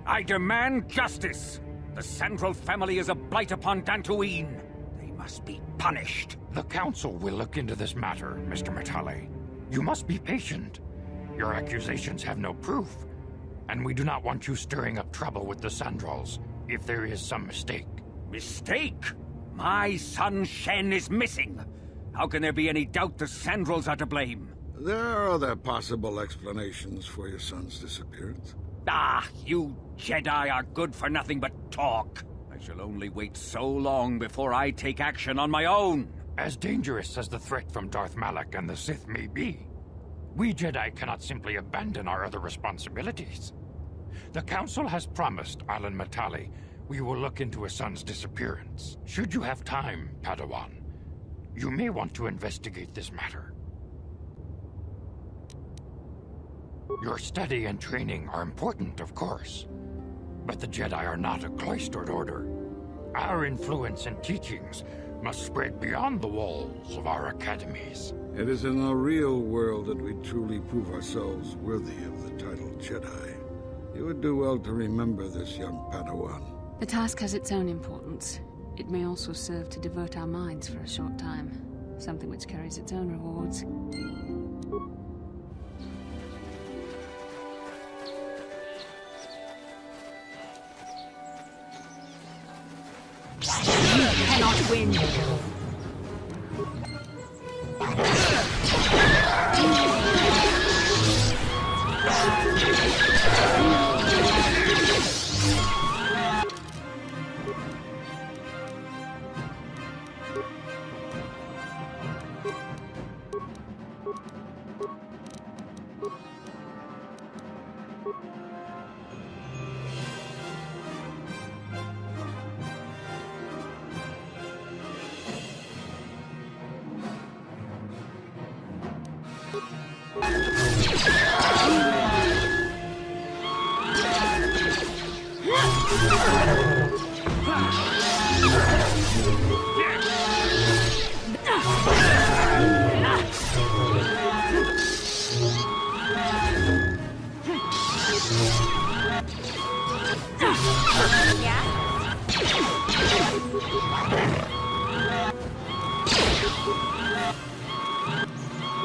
I demand justice! The Sandral family is a blight upon Dantooine. They must be punished. The Council will look into this matter, Mr. Matale. You must be patient. Your accusations have no proof, and we do not want you stirring up trouble with the Sandrals if there is some mistake. Mistake? My son Shen is missing. How can there be any doubt the Sandrals are to blame? There are other possible explanations for your son's disappearance. Ah, you Jedi are good for nothing but talk. I shall only wait so long before I take action on my own. As dangerous as the threat from Darth Malak and the Sith may be, we Jedi cannot simply abandon our other responsibilities. The Council has promised Alan Matale we will look into his son's disappearance. Should you have time, Padawan, you may want to investigate this matter. Your study and training are important, of course, but the Jedi are not a cloistered order. Our influence and teachings must spread beyond the walls of our academies. It is in the real world that we truly prove ourselves worthy of the title Jedi. You would do well to remember this, young Padawan. The task has its own importance. It may also serve to divert our minds for a short time, something which carries its own rewards. You cannot win!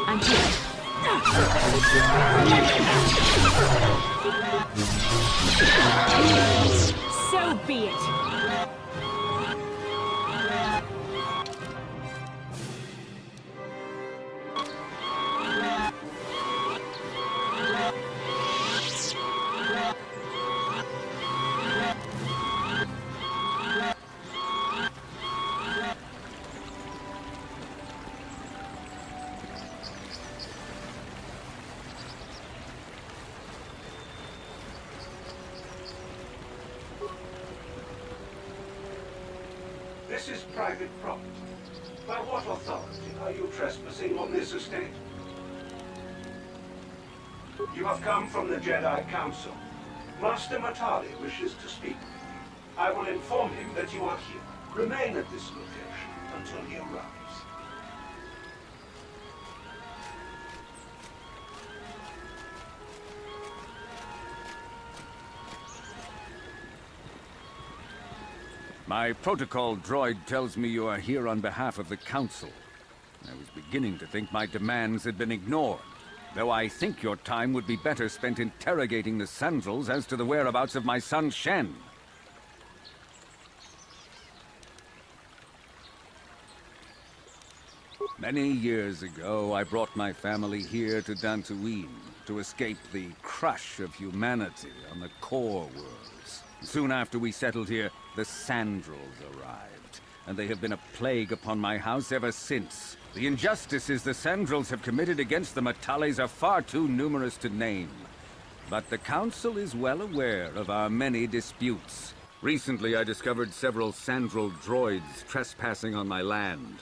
I'm here. So be it. This is private property. By what authority are you trespassing on this estate? You have come from the Jedi Council. Master Matale wishes to speak with you. I will inform him that you are here. Remain at this location until he arrives. My protocol droid tells me you are here on behalf of the Council. I was beginning to think my demands had been ignored, though I think your time would be better spent interrogating the Sandrals as to the whereabouts of my son Shen. Many years ago, I brought my family here to Dantooine to escape the crush of humanity on the core worlds. Soon after we settled here, the Sandrals arrived, and they have been a plague upon my house ever since. The injustices the Sandrals have committed against the Matales are far too numerous to name. But the Council is well aware of our many disputes. Recently, I discovered several Sandral droids trespassing on my land.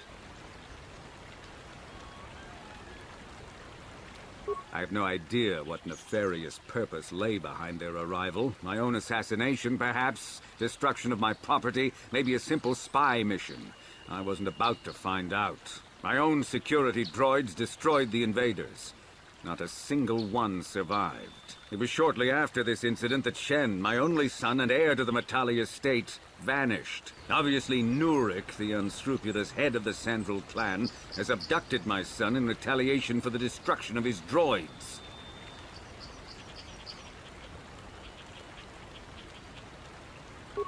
I have no idea what nefarious purpose lay behind their arrival. My own assassination, perhaps. Destruction of my property. Maybe a simple spy mission. I wasn't about to find out. My own security droids destroyed the invaders. Not a single one survived. It was shortly after this incident that Shen, my only son and heir to the Matali estate, vanished. Obviously, Nurik, the unscrupulous head of the Sandral clan, has abducted my son in retaliation for the destruction of his droids.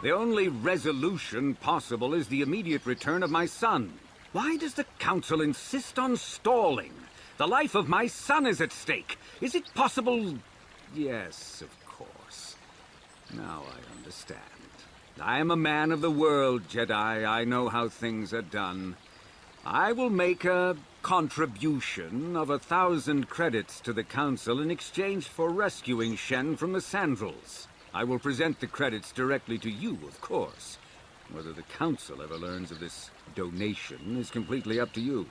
The only resolution possible is the immediate return of my son. Why does the Council insist on stalling? The life of my son is at stake. Is it possible? Yes, of course. Now I understand. I am a man of the world, Jedi. I know how things are done. I will make a contribution of 1,000 credits to the Council in exchange for rescuing Shen from the Sandrals. I will present the credits directly to you, of course. Whether the Council ever learns of this donation is completely up to you.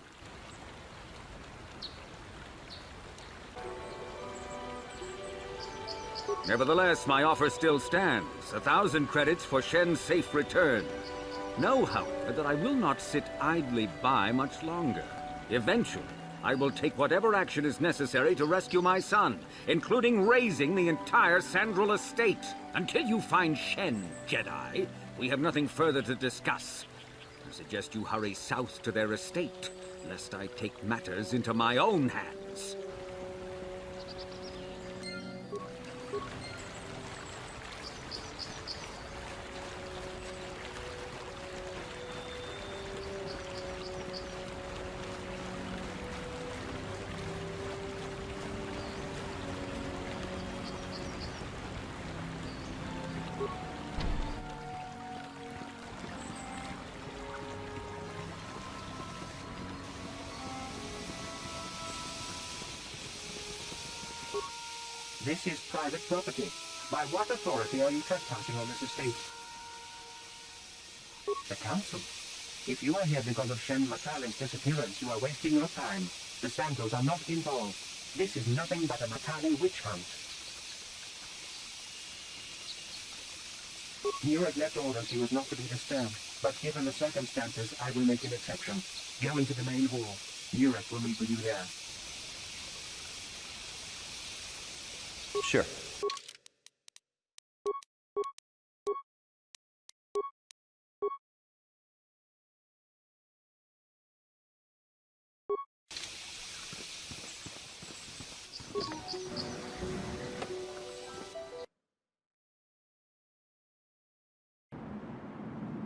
Nevertheless, my offer still stands. 1,000 credits for Shen's safe return. Know, however, that I will not sit idly by much longer. Eventually, I will take whatever action is necessary to rescue my son, including razing the entire Sandral estate. Until you find Shen, Jedi, we have nothing further to discuss. I suggest you hurry south to their estate, lest I take matters into my own hands. This is private property. By what authority are you trespassing on this estate? The Council. If you are here because of Shen Matali's disappearance, you are wasting your time. The Sandrals are not involved. This is nothing but a Matali witch hunt. Nurik left orders he was not to be disturbed, but given the circumstances, I will make an exception. Go into the main hall. Nurik will meet with you there. Sure.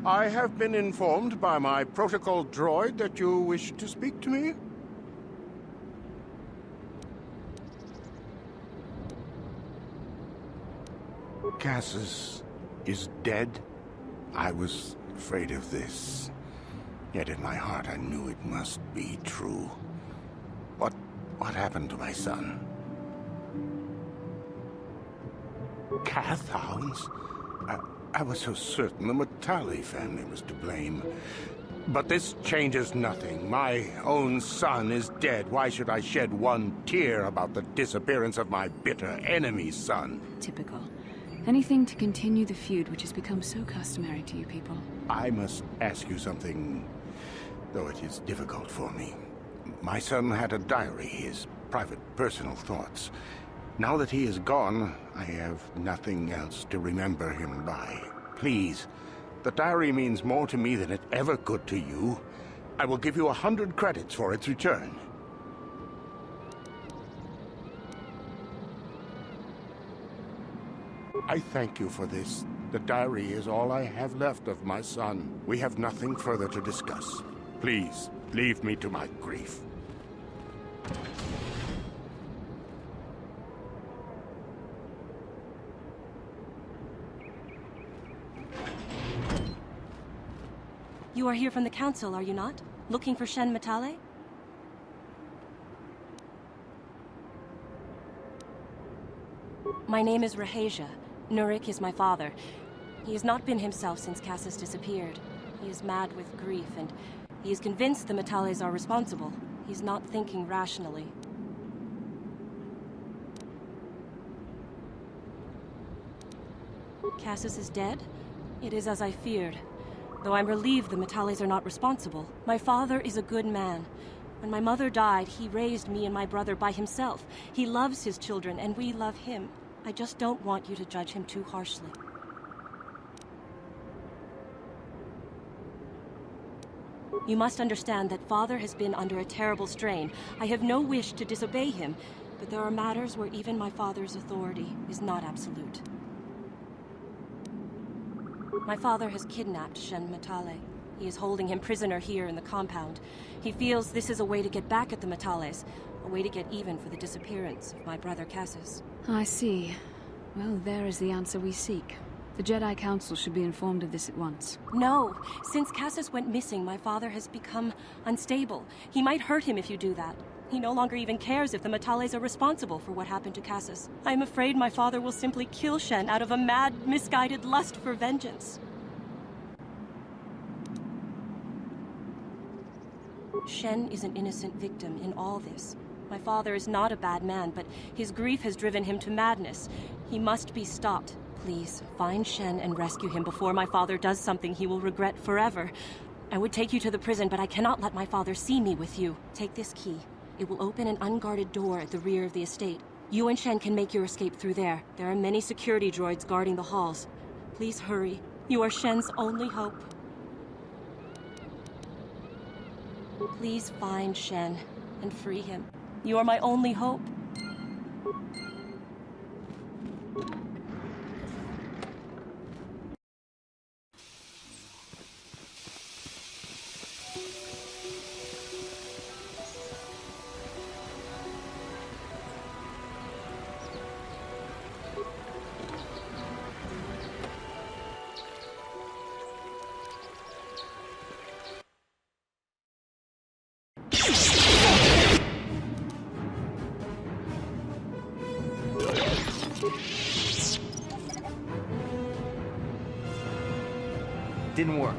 I have been informed by my protocol droid that you wish to speak to me. Cassius is dead? I was afraid of this. Yet in my heart I knew it must be true. What happened to my son? Cath hounds? I was so certain the Matali family was to blame. But this changes nothing. My own son is dead. Why should I shed one tear about the disappearance of my bitter enemy's son? Typical. Anything to continue the feud which has become so customary to you people. I must ask you something, though it is difficult for me. My son had a diary, his private, personal thoughts. Now that he is gone, I have nothing else to remember him by. Please, the diary means more to me than it ever could to you. I will give you 100 credits for its return. I thank you for this. The diary is all I have left of my son. We have nothing further to discuss. Please, leave me to my grief. You are here from the Council, are you not? Looking for Shen Matali? My name is Rahasia. Nurik is my father. He has not been himself since Cassius disappeared. He is mad with grief, and he is convinced the Matalis are responsible. He's not thinking rationally. Cassius is dead? It is as I feared. Though I'm relieved the Matalis are not responsible. My father is a good man. When my mother died, he raised me and my brother by himself. He loves his children, and we love him. I just don't want you to judge him too harshly. You must understand that Father has been under a terrible strain. I have no wish to disobey him, but there are matters where even my father's authority is not absolute. My father has kidnapped Shen Matale. He is holding him prisoner here in the compound. He feels this is a way to get back at the Matales, a way to get even for the disappearance of my brother Cassius. I see. Well, there is the answer we seek. The Jedi Council should be informed of this at once. No. Since Cassius went missing, my father has become unstable. He might hurt him if you do that. He no longer even cares if the Matales are responsible for what happened to Cassius. I am afraid my father will simply kill Shen out of a mad, misguided lust for vengeance. Shen is an innocent victim in all this. My father is not a bad man, but his grief has driven him to madness. He must be stopped. Please, find Shen and rescue him before my father does something he will regret forever. I would take you to the prison, but I cannot let my father see me with you. Take this key. It will open an unguarded door at the rear of the estate. You and Shen can make your escape through there. There are many security droids guarding the halls. Please hurry. You are Shen's only hope. Please find Shen and free him. You are my only hope. Didn't work.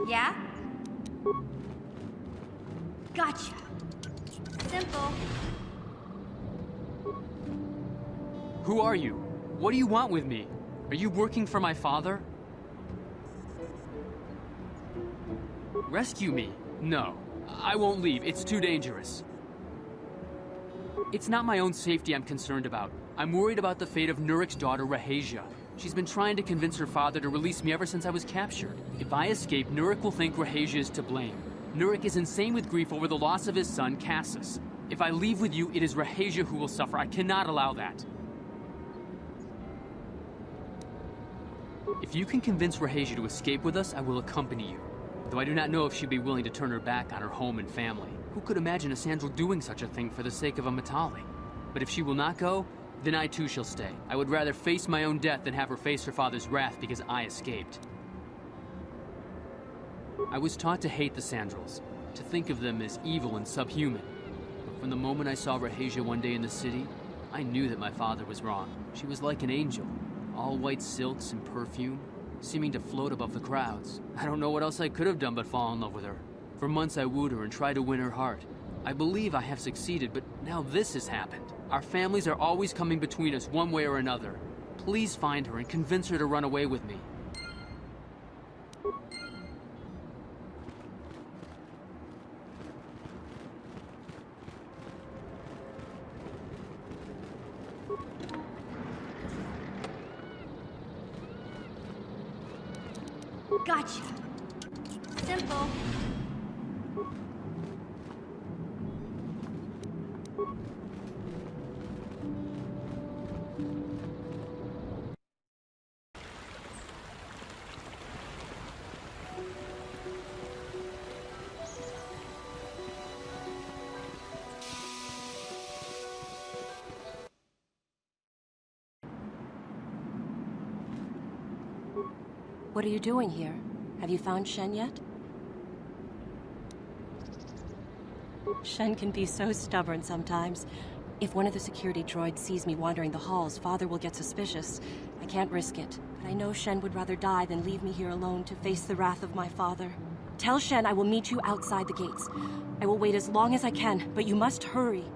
Yeah? Gotcha. Simple. Who are you? What do you want with me? Are you working for my father? Rescue me? No. I won't leave. It's too dangerous. It's not my own safety I'm concerned about. I'm worried about the fate of Nurik's daughter, Rahasia. She's been trying to convince her father to release me ever since I was captured. If I escape, Nurik will think Rahasia is to blame. Nurik is insane with grief over the loss of his son, Cassus. If I leave with you, it is Rahasia who will suffer. I cannot allow that. If you can convince Rahasia to escape with us, I will accompany you. Though I do not know if she'd be willing to turn her back on her home and family. Who could imagine a Sandral doing such a thing for the sake of a Matali? But if she will not go, then I too shall stay. I would rather face my own death than have her face her father's wrath because I escaped. I was taught to hate the Sandrals, to think of them as evil and subhuman. But from the moment I saw Rahasia one day in the city, I knew that my father was wrong. She was like an angel, all white silks and perfume, seeming to float above the crowds. I don't know what else I could have done but fall in love with her. For months I wooed her and tried to win her heart. I believe I have succeeded, but now this has happened. Our families are always coming between us one way or another. Please find her and convince her to run away with me. Gotcha. Simple. What are you doing here? Have you found Shen yet? Shen can be so stubborn sometimes. If one of the security droids sees me wandering the halls, Father will get suspicious. I can't risk it, but I know Shen would rather die than leave me here alone to face the wrath of my father. Tell Shen I will meet you outside the gates. I will wait as long as I can, but you must hurry.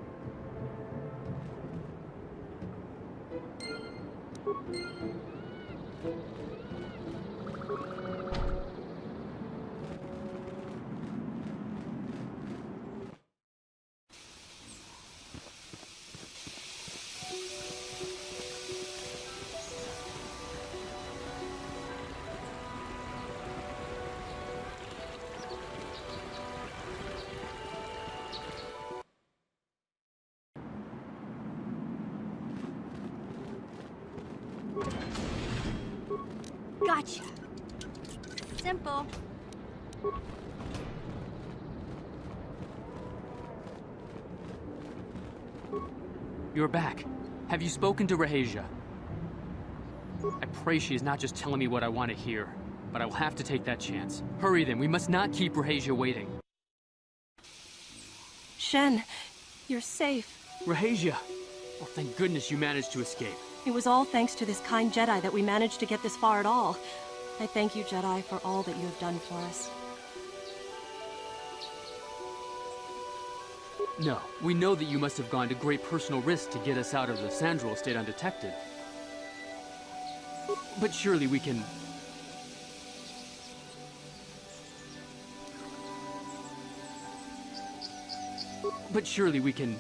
Gotcha. Simple. You're back. Have you spoken to Rahasia? I pray she is not just telling me what I want to hear, but I will have to take that chance. Hurry then, we must not keep Rahasia waiting. Shen, you're safe. Rahasia! Well, thank goodness you managed to escape. It was all thanks to this kind Jedi that we managed to get this far at all. I thank you, Jedi, for all that you have done for us. No, we know that you must have gone to great personal risk to get us out of the Sandral state undetected. But surely we can... But surely we can...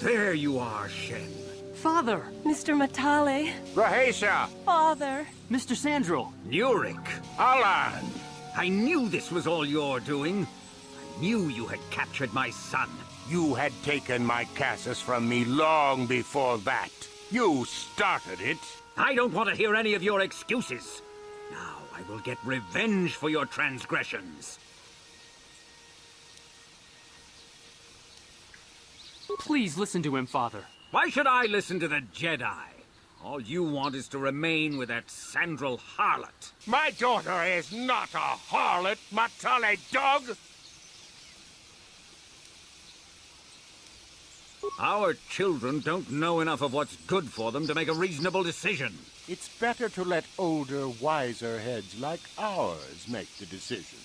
There you are, Shen. Father! Mr. Matale. Rahasia! Father! Mr. Sandral! Nurik! Alan! I knew this was all your doing. I knew you had captured my son. You had taken my Cassus from me long before that. You started it. I don't want to hear any of your excuses. Now I will get revenge for your transgressions. Please listen to him, Father. Why should I listen to the Jedi? All you want is to remain with that Sandral harlot. My daughter is not a harlot, Matale dog! Our children don't know enough of what's good for them to make a reasonable decision. It's better to let older, wiser heads like ours make the decisions.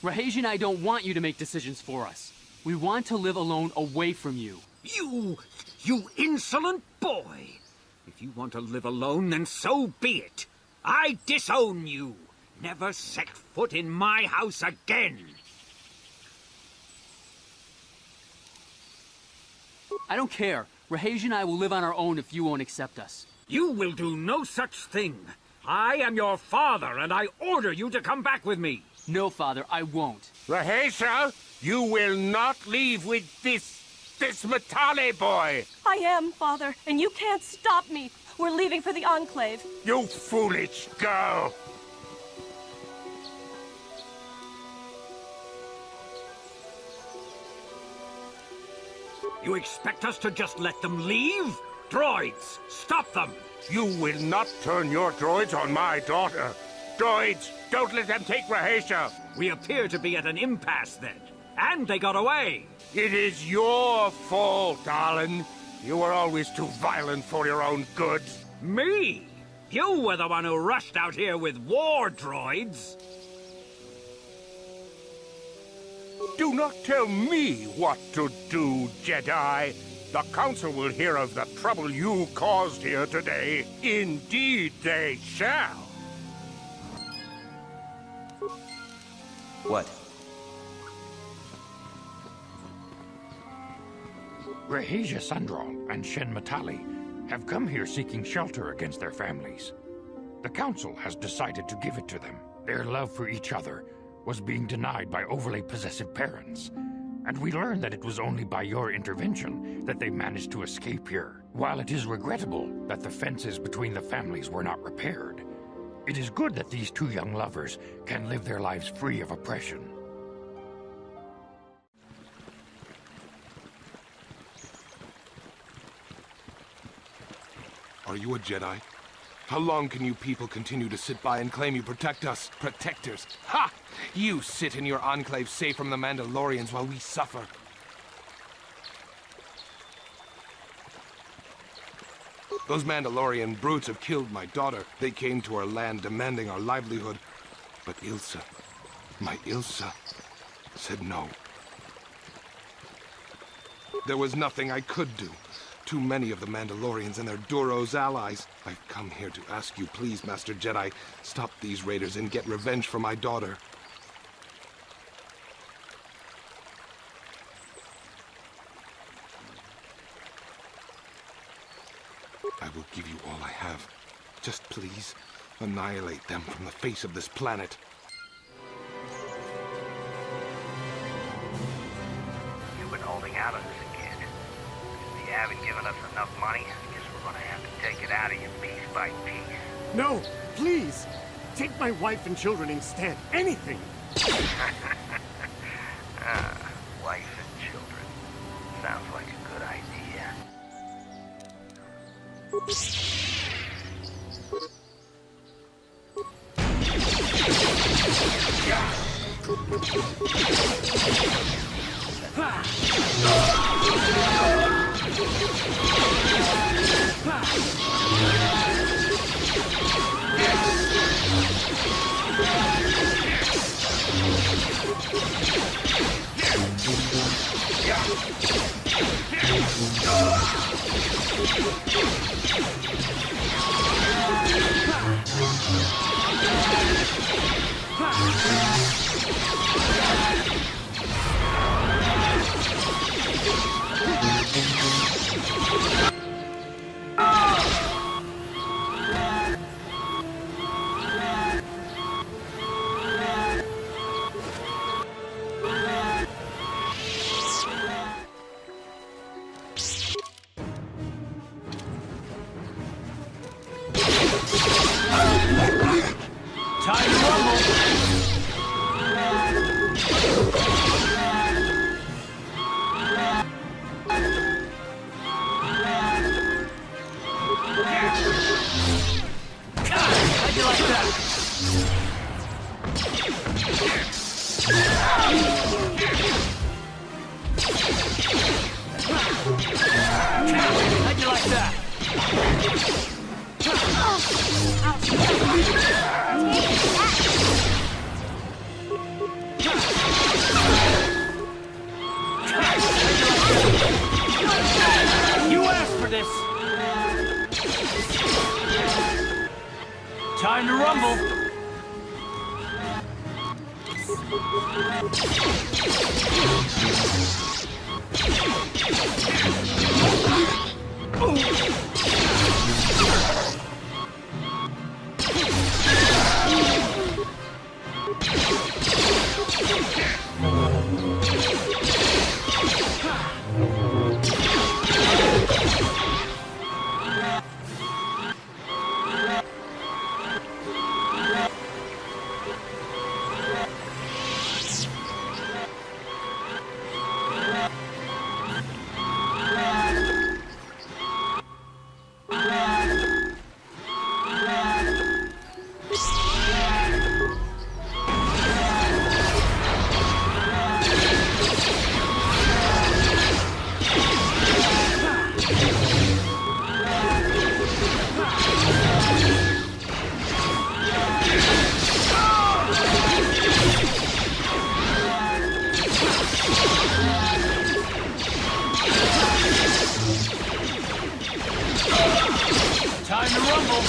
Rahesia and I don't want you to make decisions for us. We want to live alone away from you. You insolent boy! If you want to live alone, then so be it. I disown you. Never set foot in my house again. I don't care. Rahesia and I will live on our own if you won't accept us. You will do no such thing. I am your father, and I order you to come back with me. No, Father, I won't. Rahesia, you will not leave with this Matale boy. I am, Father, and you can't stop me. We're leaving for the Enclave. You foolish girl. You expect us to just let them leave? Droids, stop them! You will not turn your droids on my daughter. Droids, don't let them take Rahesia. We appear to be at an impasse then. And they got away. It is your fault, Alan. You were always too violent for your own good. Me? You were the one who rushed out here with war droids. Do not tell me what to do, Jedi. The Council will hear of the trouble you caused here today. Indeed they shall. What? Rahesia Sundral and Shen Matali have come here seeking shelter against their families. The Council has decided to give it to them. Their love for each other was being denied by overly possessive parents. And we learned that it was only by your intervention that they managed to escape here. While it is regrettable that the fences between the families were not repaired, it is good that these two young lovers can live their lives free of oppression. Are you a Jedi? How long can you people continue to sit by and claim you protect us? Protectors? Ha! You sit in your enclave safe from the Mandalorians while we suffer. Those Mandalorian brutes have killed my daughter. They came to our land demanding our livelihood. But Ilsa, my Ilsa, said no. There was nothing I could do. Too many of the Mandalorians and their Duros allies. I've come here to ask you, please, Master Jedi, stop these raiders and get revenge for my daughter. I will give you all I have. Just please, annihilate them from the face of this planet. You've been holding out on us, kid. If you haven't given us enough money, I guess we're gonna have to take it out of you piece by piece. No, please! Take my wife and children instead. Anything! Wife and children. Sounds like a good idea. You asked for this! Time to rumble! Time to rumble!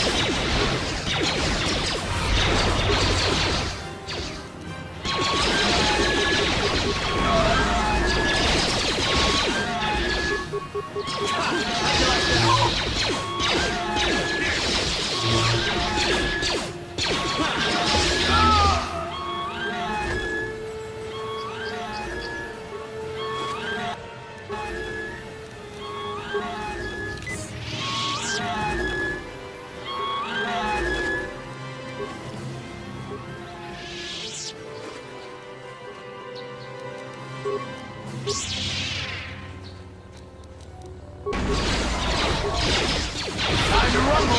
Time to rumble!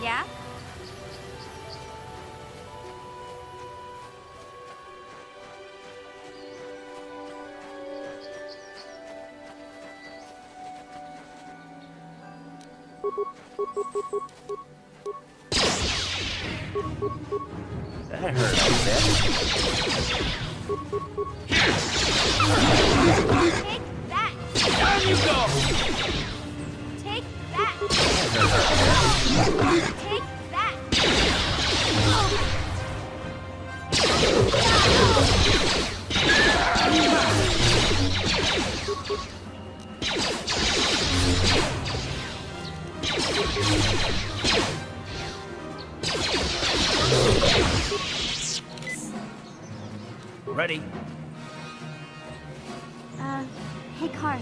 Yeah? That hurt a bit. Take that! Down you go! Take that! Take that! Ready? Hey Karth,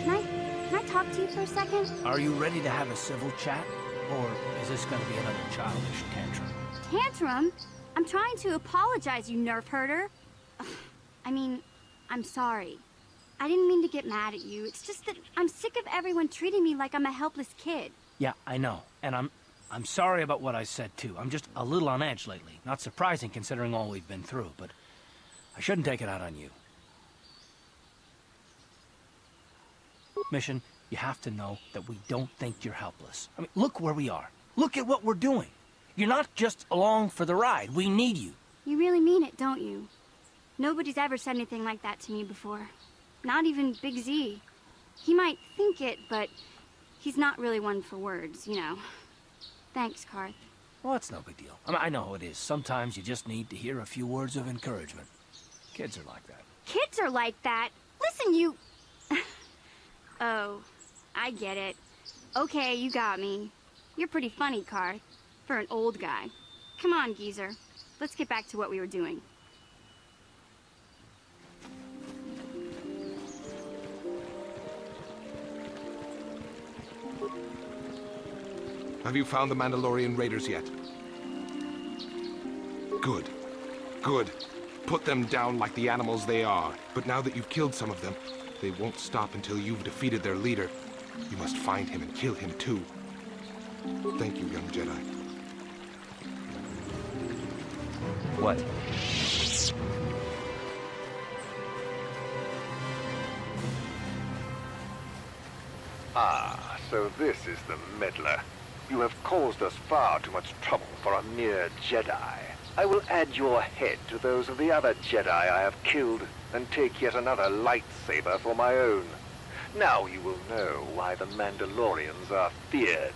can I talk to you for a second? Are you ready to have a civil chat? Or is this gonna be another childish tantrum? Tantrum? I'm trying to apologize, you nerf herder. I mean, I'm sorry. I didn't mean to get mad at you. It's just that I'm sick of everyone treating me like I'm a helpless kid. Yeah, I know. And I'm sorry about what I said too. I'm just a little on edge lately. Not surprising considering all we've been through, but I shouldn't take it out on you. Mission, you have to know that we don't think you're helpless. I mean, look where we are. Look at what we're doing. You're not just along for the ride. We need you. You really mean it, don't you? Nobody's ever said anything like that to me before. Not even Big Z. He might think it, but he's not really one for words, you know. Thanks, Carth. Well, it's no big deal. I know how it is. Sometimes you just need to hear a few words of encouragement. Kids are like that. Kids are like that? Listen, you... Oh, I get it. Okay, you got me. You're pretty funny, Carth. For an old guy. Come on, geezer. Let's get back to what we were doing. Have you found the Mandalorian raiders yet? Good. Good. Put them down like the animals they are. But now that you've killed some of them, they won't stop until you've defeated their leader. You must find him and kill him too. Thank you, young Jedi. What? Ah, so this is the meddler. You have caused us far too much trouble for a mere Jedi. I will add your head to those of the other Jedi I have killed, and take yet another lightsaber for my own. Now you will know why the Mandalorians are feared.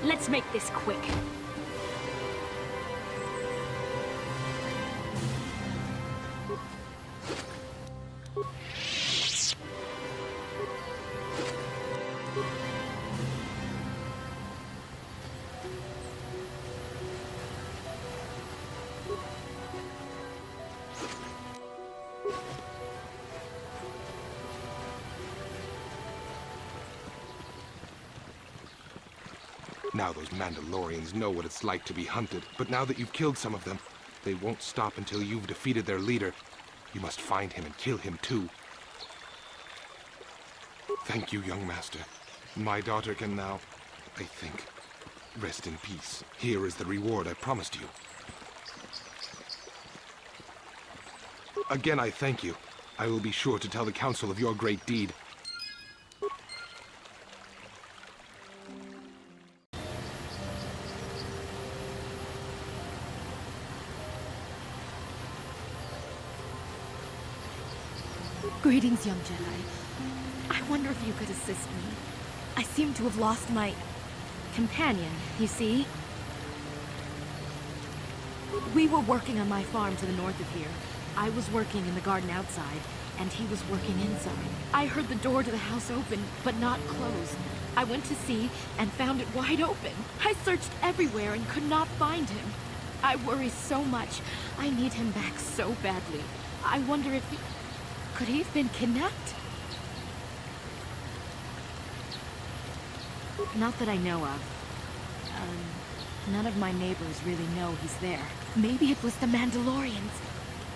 Let's make this quick. Now those Mandalorians know what it's like to be hunted, but now that you've killed some of them, they won't stop until you've defeated their leader. You must find him and kill him too. Thank you, young master. My daughter can now, I think, rest in peace. Here is the reward I promised you. Again, I thank you. I will be sure to tell the Council of your great deed. Greetings, young Jedi. I wonder if you could assist me. I seem to have lost my companion, you see? We were working on my farm to the north of here. I was working in the garden outside, and he was working inside. I heard the door to the house open, but not close. I went to see and found it wide open. I searched everywhere and could not find him. I worry so much. I need him back so badly. I wonder if he... Could he have been kidnapped? Not that I know of. None of my neighbors really know he's there. Maybe it was the Mandalorians.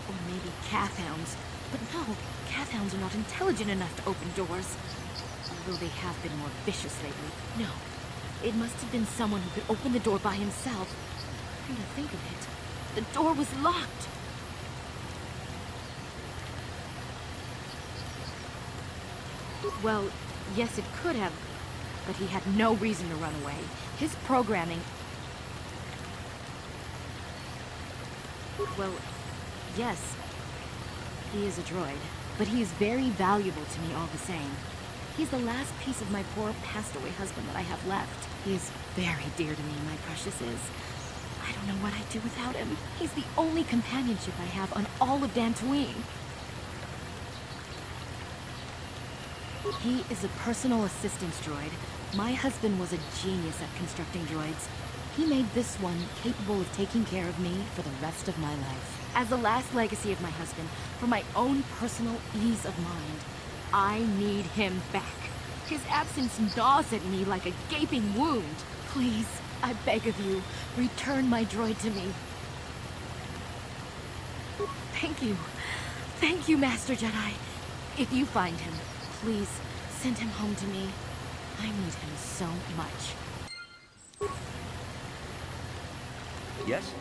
Or maybe Cathhounds. But no, Cathhounds are not intelligent enough to open doors. Although they have been more vicious lately. No, it must have been someone who could open the door by himself. Come to think of it, the door was locked. Well, yes, it could have, but he had no reason to run away. His programming... Well, yes, he is a droid, but he is very valuable to me all the same. He's the last piece of my poor passed-away husband that I have left. He is very dear to me, my precious is. I don't know what I'd do without him. He's the only companionship I have on all of Dantooine. He is a personal assistance droid. My husband was a genius at constructing droids. He made this one capable of taking care of me for the rest of my life. As the last legacy of my husband, for my own personal ease of mind, I need him back. His absence gnaws at me like a gaping wound. Please, I beg of you, return my droid to me. Thank you. Thank you, Master Jedi. If you find him, please send him home to me. I need him so much. Yes?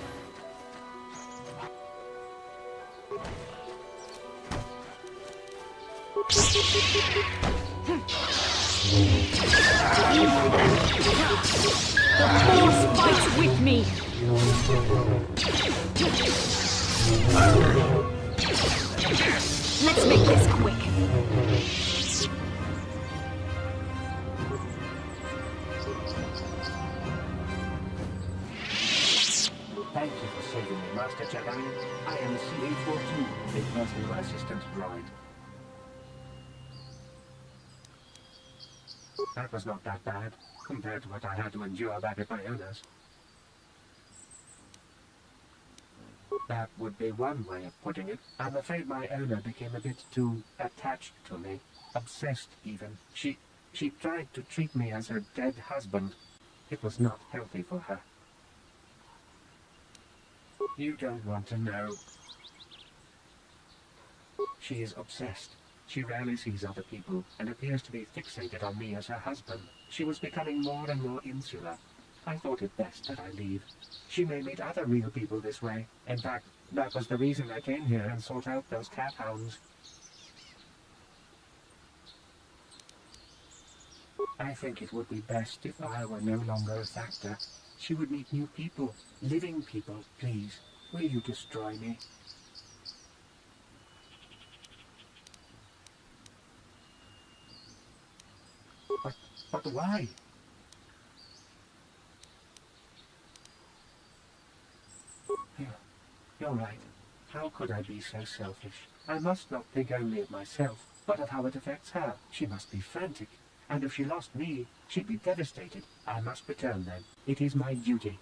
The Force fights with me! Let's make this quick. Thank you for saving me, Master Jedi. I am CA-42, a personal assistant droid. That was not that bad, compared to what I had to endure back at my owner's. That would be one way of putting it. I'm afraid my owner became a bit too attached to me. Obsessed, even. She tried to treat me as her dead husband. It was not healthy for her. You don't want to know. She is obsessed. She rarely sees other people, and appears to be fixated on me as her husband. She was becoming more and more insular. I thought it best that I leave. She may meet other real people this way. In fact, that was the reason I came here and sought out those cat hounds. I think it would be best if I were no longer a factor. She would meet new people, living people. Please, will you destroy me? But why? You're right. How could I be so selfish? I must not think only of myself, but of how it affects her. She must be frantic. And if she lost me, she'd be devastated. I must return then. It is my duty.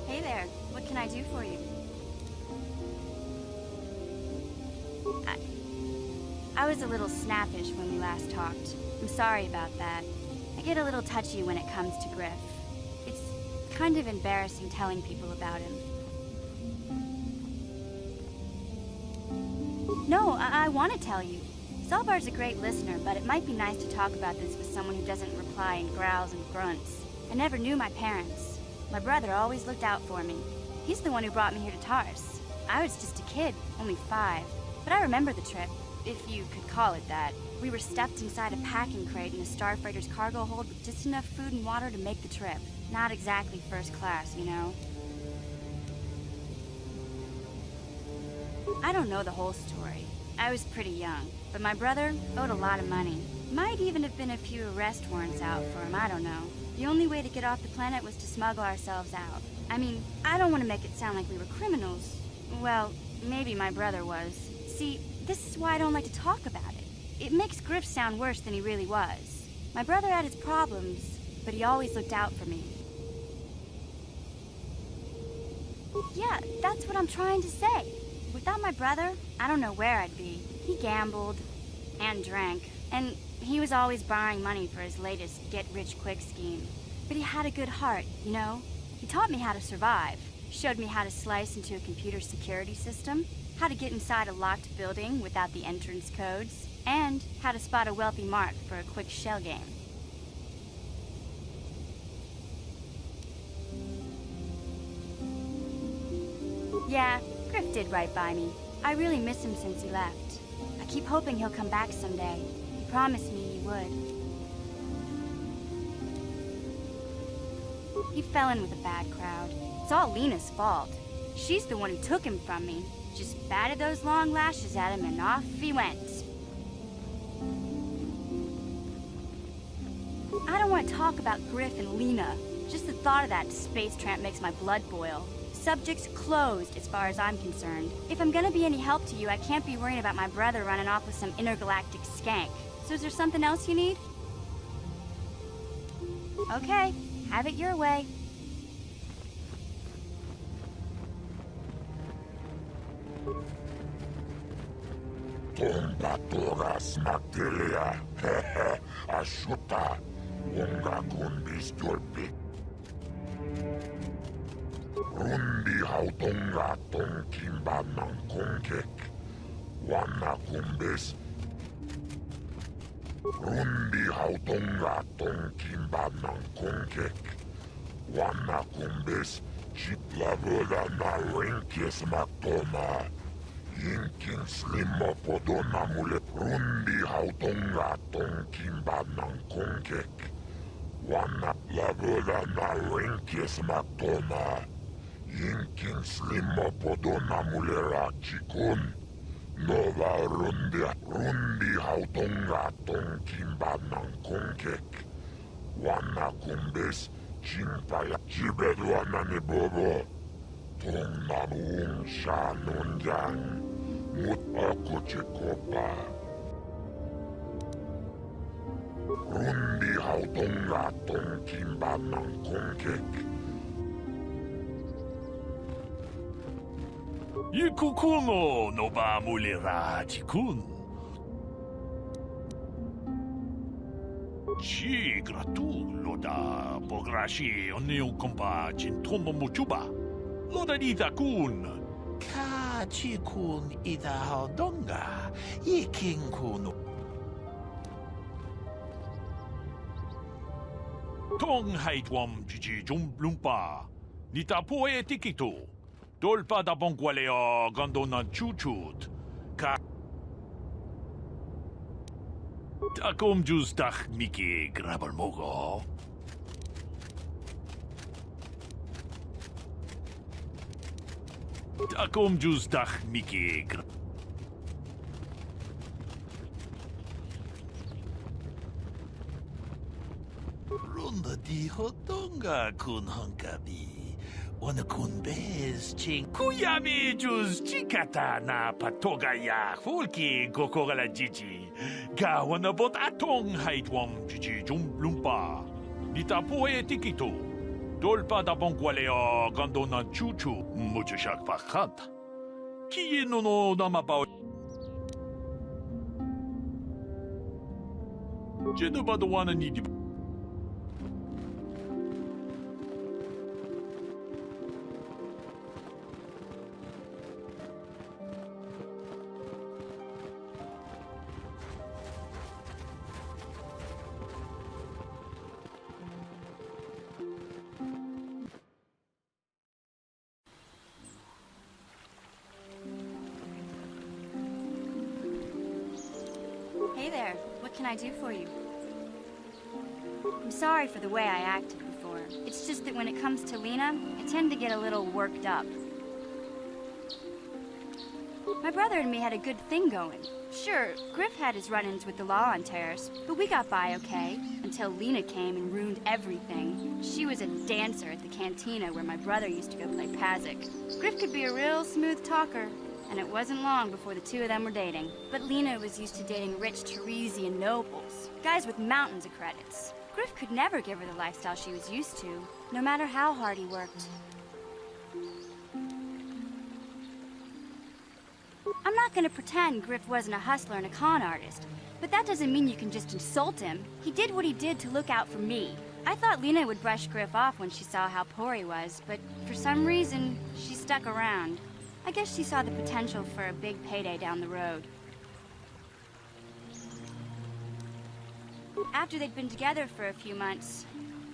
Hey there, what can I do for you? I was a little snappish when we last talked. I'm sorry about that. I get a little touchy when it comes to Griff. It's kind of embarrassing telling people about him. No, I want to tell you. Zalbar's a great listener, but it might be nice to talk about this with someone who doesn't reply in growls and grunts. I never knew my parents. My brother always looked out for me. He's the one who brought me here to Tars. I was just a kid, only 5. But I remember the trip, if you could call it that. We were stuffed inside a packing crate in a starfighter's cargo hold with just enough food and water to make the trip. Not exactly first class, you know? I don't know the whole story. I was pretty young, but my brother owed a lot of money. Might even have been a few arrest warrants out for him, I don't know. The only way to get off the planet was to smuggle ourselves out. I mean, I don't want to make it sound like we were criminals. Well, maybe my brother was. See, this is why I don't like to talk about it. It makes Griff sound worse than he really was. My brother had his problems, but he always looked out for me. Yeah, that's what I'm trying to say. Without my brother, I don't know where I'd be. He gambled and drank, and he was always borrowing money for his latest get-rich-quick scheme. But he had a good heart, you know? He taught me how to survive, showed me how to slice into a computer security system, how to get inside a locked building without the entrance codes, and how to spot a wealthy mark for a quick shell game. Yeah, Griff did right by me. I really miss him since he left. I keep hoping he'll come back someday. He promised me he would. He fell in with a bad crowd. It's all Lena's fault. She's the one who took him from me. Just batted those long lashes at him and off he went. I don't want to talk about Griff and Lena. Just the thought of that space tramp makes my blood boil. Subject's closed as far as I'm concerned. If I'm gonna be any help to you, I can't be worrying about my brother running off with some intergalactic skank. So is there something else you need? Okay, have it your way. Tombatoras Magdelia, Ashuta, Unga Kundis Tulpi. Rundi Hautonga Tong Kimba Nankongek, Wana Kumbis. Rundi Hautonga Tong Kimba Nankongek, Wana Kumbis, Chitla Voda na Renkis Matoma. Yinkin Slimmo Podona Mule Rundi Hautonga Tong Kimba Nankongek, Wana Lavoda na Renkis Matoma. Yinkin Slimmo Podona Mulera Chikun Nova Rundi Hautonga Tong Kimba Nankongek, Wana Kumbis Chimpaya Chibedwana ni Bobo Tong Namuung Shanunjang Mut Ako Chikopa Rundi Hautonga Tong Kimba Nankongek. Ikukuno no ba mulera chikun. Chi gratu loda pograshi oneu kompa chintomo muchuba. Loda dita kun. Ka chikun ida haudonga. Iking kuno. Tong haitwam jiji jumblumpa. Nita poe tikito. Dolpa da bonqualeo gondona chuchut. Ka. Takom justach miki grabalmogo. Takom justach miki Runda di hotonga kun honkabi. Wana kun bez ching. Kuyami juz chikata na patoga ya fulki gokora jiji. Ga wana bot atong haitwam jiji jumblumpa. Nita poe tikito. Dolpa da bonqualeo gondona chuchu. Mucho shak fakanta. Kiye no namapa. Jenuba do wana nidi. Hey there, what can I do for you? I'm sorry for the way I acted before. It's just that when it comes to Lena, I tend to get a little worked up. My brother and me had a good thing going. Sure, Griff had his run-ins with the law on Terrace, but we got by okay, until Lena came and ruined everything. She was a dancer at the cantina where my brother used to go play Pazik. Griff could be a real smooth talker, and it wasn't long before the two of them were dating. But Lena was used to dating rich Teresian nobles, guys with mountains of credits. Griff could never give her the lifestyle she was used to, no matter how hard he worked. I'm not gonna pretend Griff wasn't a hustler and a con artist, but that doesn't mean you can just insult him. He did what he did to look out for me. I thought Lena would brush Griff off when she saw how poor he was, but for some reason, she stuck around. I guess she saw the potential for a big payday down the road. After they'd been together for a few months,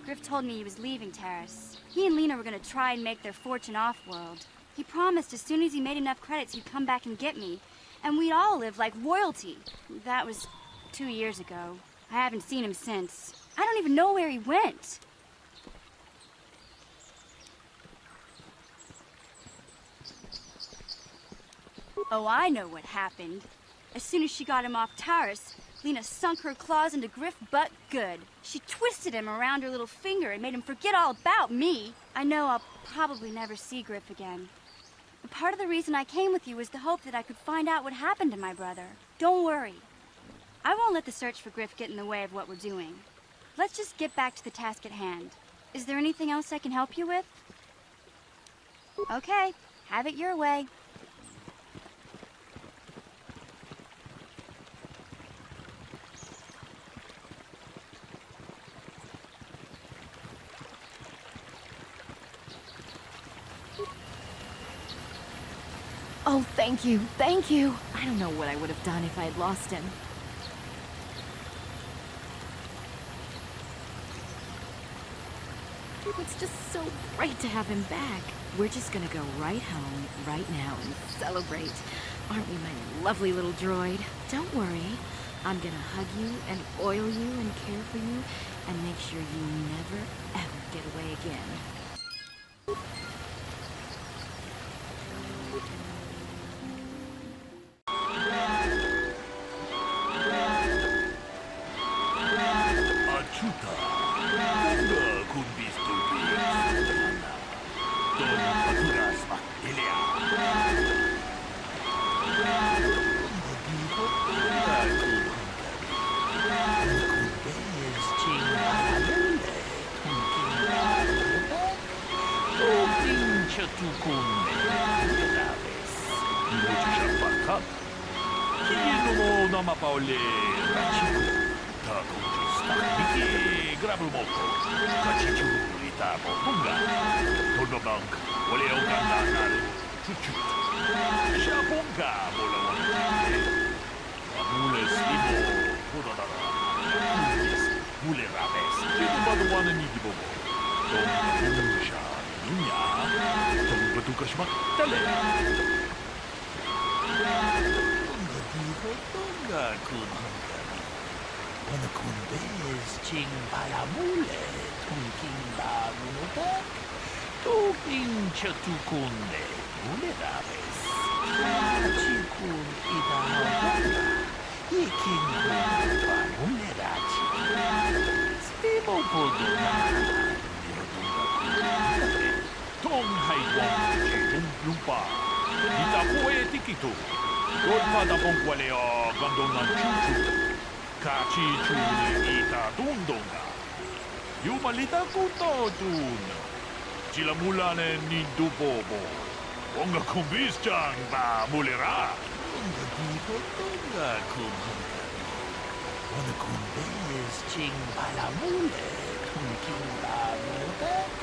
Griff told me he was leaving Terrace. He and Lena were gonna try and make their fortune off-world. He promised as soon as he made enough credits he'd come back and get me. And we'd all live like royalty. That was 2 years ago. I haven't seen him since. I don't even know where he went. Oh, I know what happened. As soon as she got him off Taurus, Lena sunk her claws into Griff butt good. She twisted him around her little finger and made him forget all about me. I know I'll probably never see Griff again. But part of the reason I came with you was the hope that I could find out what happened to my brother. Don't worry. I won't let the search for Griff get in the way of what we're doing. Let's just get back to the task at hand. Is there anything else I can help you with? Okay, have it your way. Oh, thank you, thank you. I don't know what I would have done if I had lost him. It's just so great to have him back. We're just gonna go right home, right now, and celebrate. Aren't we, my lovely little droid? Don't worry. I'm gonna hug you and oil you and care for you and make sure you never, ever get away again. Jilamulanen ni Dubobo. Onga kumbisjang ba mulera. Onga diho tonga kun hankari. Ona kumbes ching palamule tunking ba mulebek.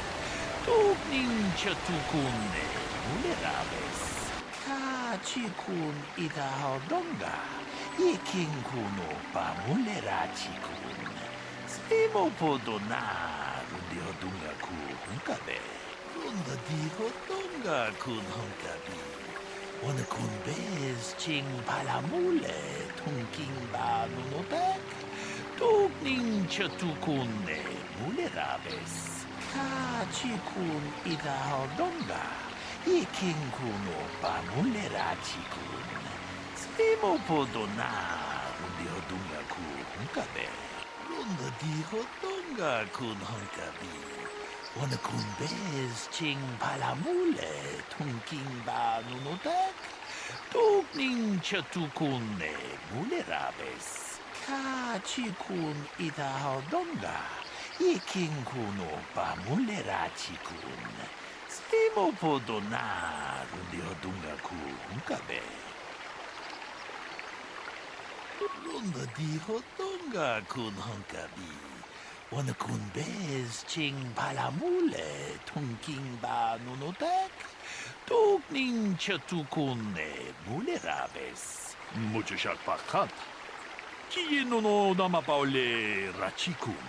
Tugning chatukunne mulerabes. Ka chikun ida hodonga. Iking kuno ba mulera chikun. Stimo podona. Diho dunga ku hunkabe. Runda diho dunga kun hunkabi. Ona kun bez ching palamule tunking ba nunobek. Tugning chatukunne mulerabes. Ka chikun ida hodonga. Iking kuno ba mulera chikun. Stimo podona. Diho dunga ku hunkabe. Runda diho dunga kun hunkabi. Ona kun bez ching palamule tunking ba nunobek. Tugning chatukunne mulerabes. Ka chikun ida hodonga. Iking kuno ba mulera chikun. Stimo podona. Rundi hodunga ku hunkabe. Runda diho dunga kun hunkabi. Ona kun bez ching palamule tunking ba nunobek. Tugning chatukunne mulerabes. Muchashak pakat. Kieno no namapaule rachikun.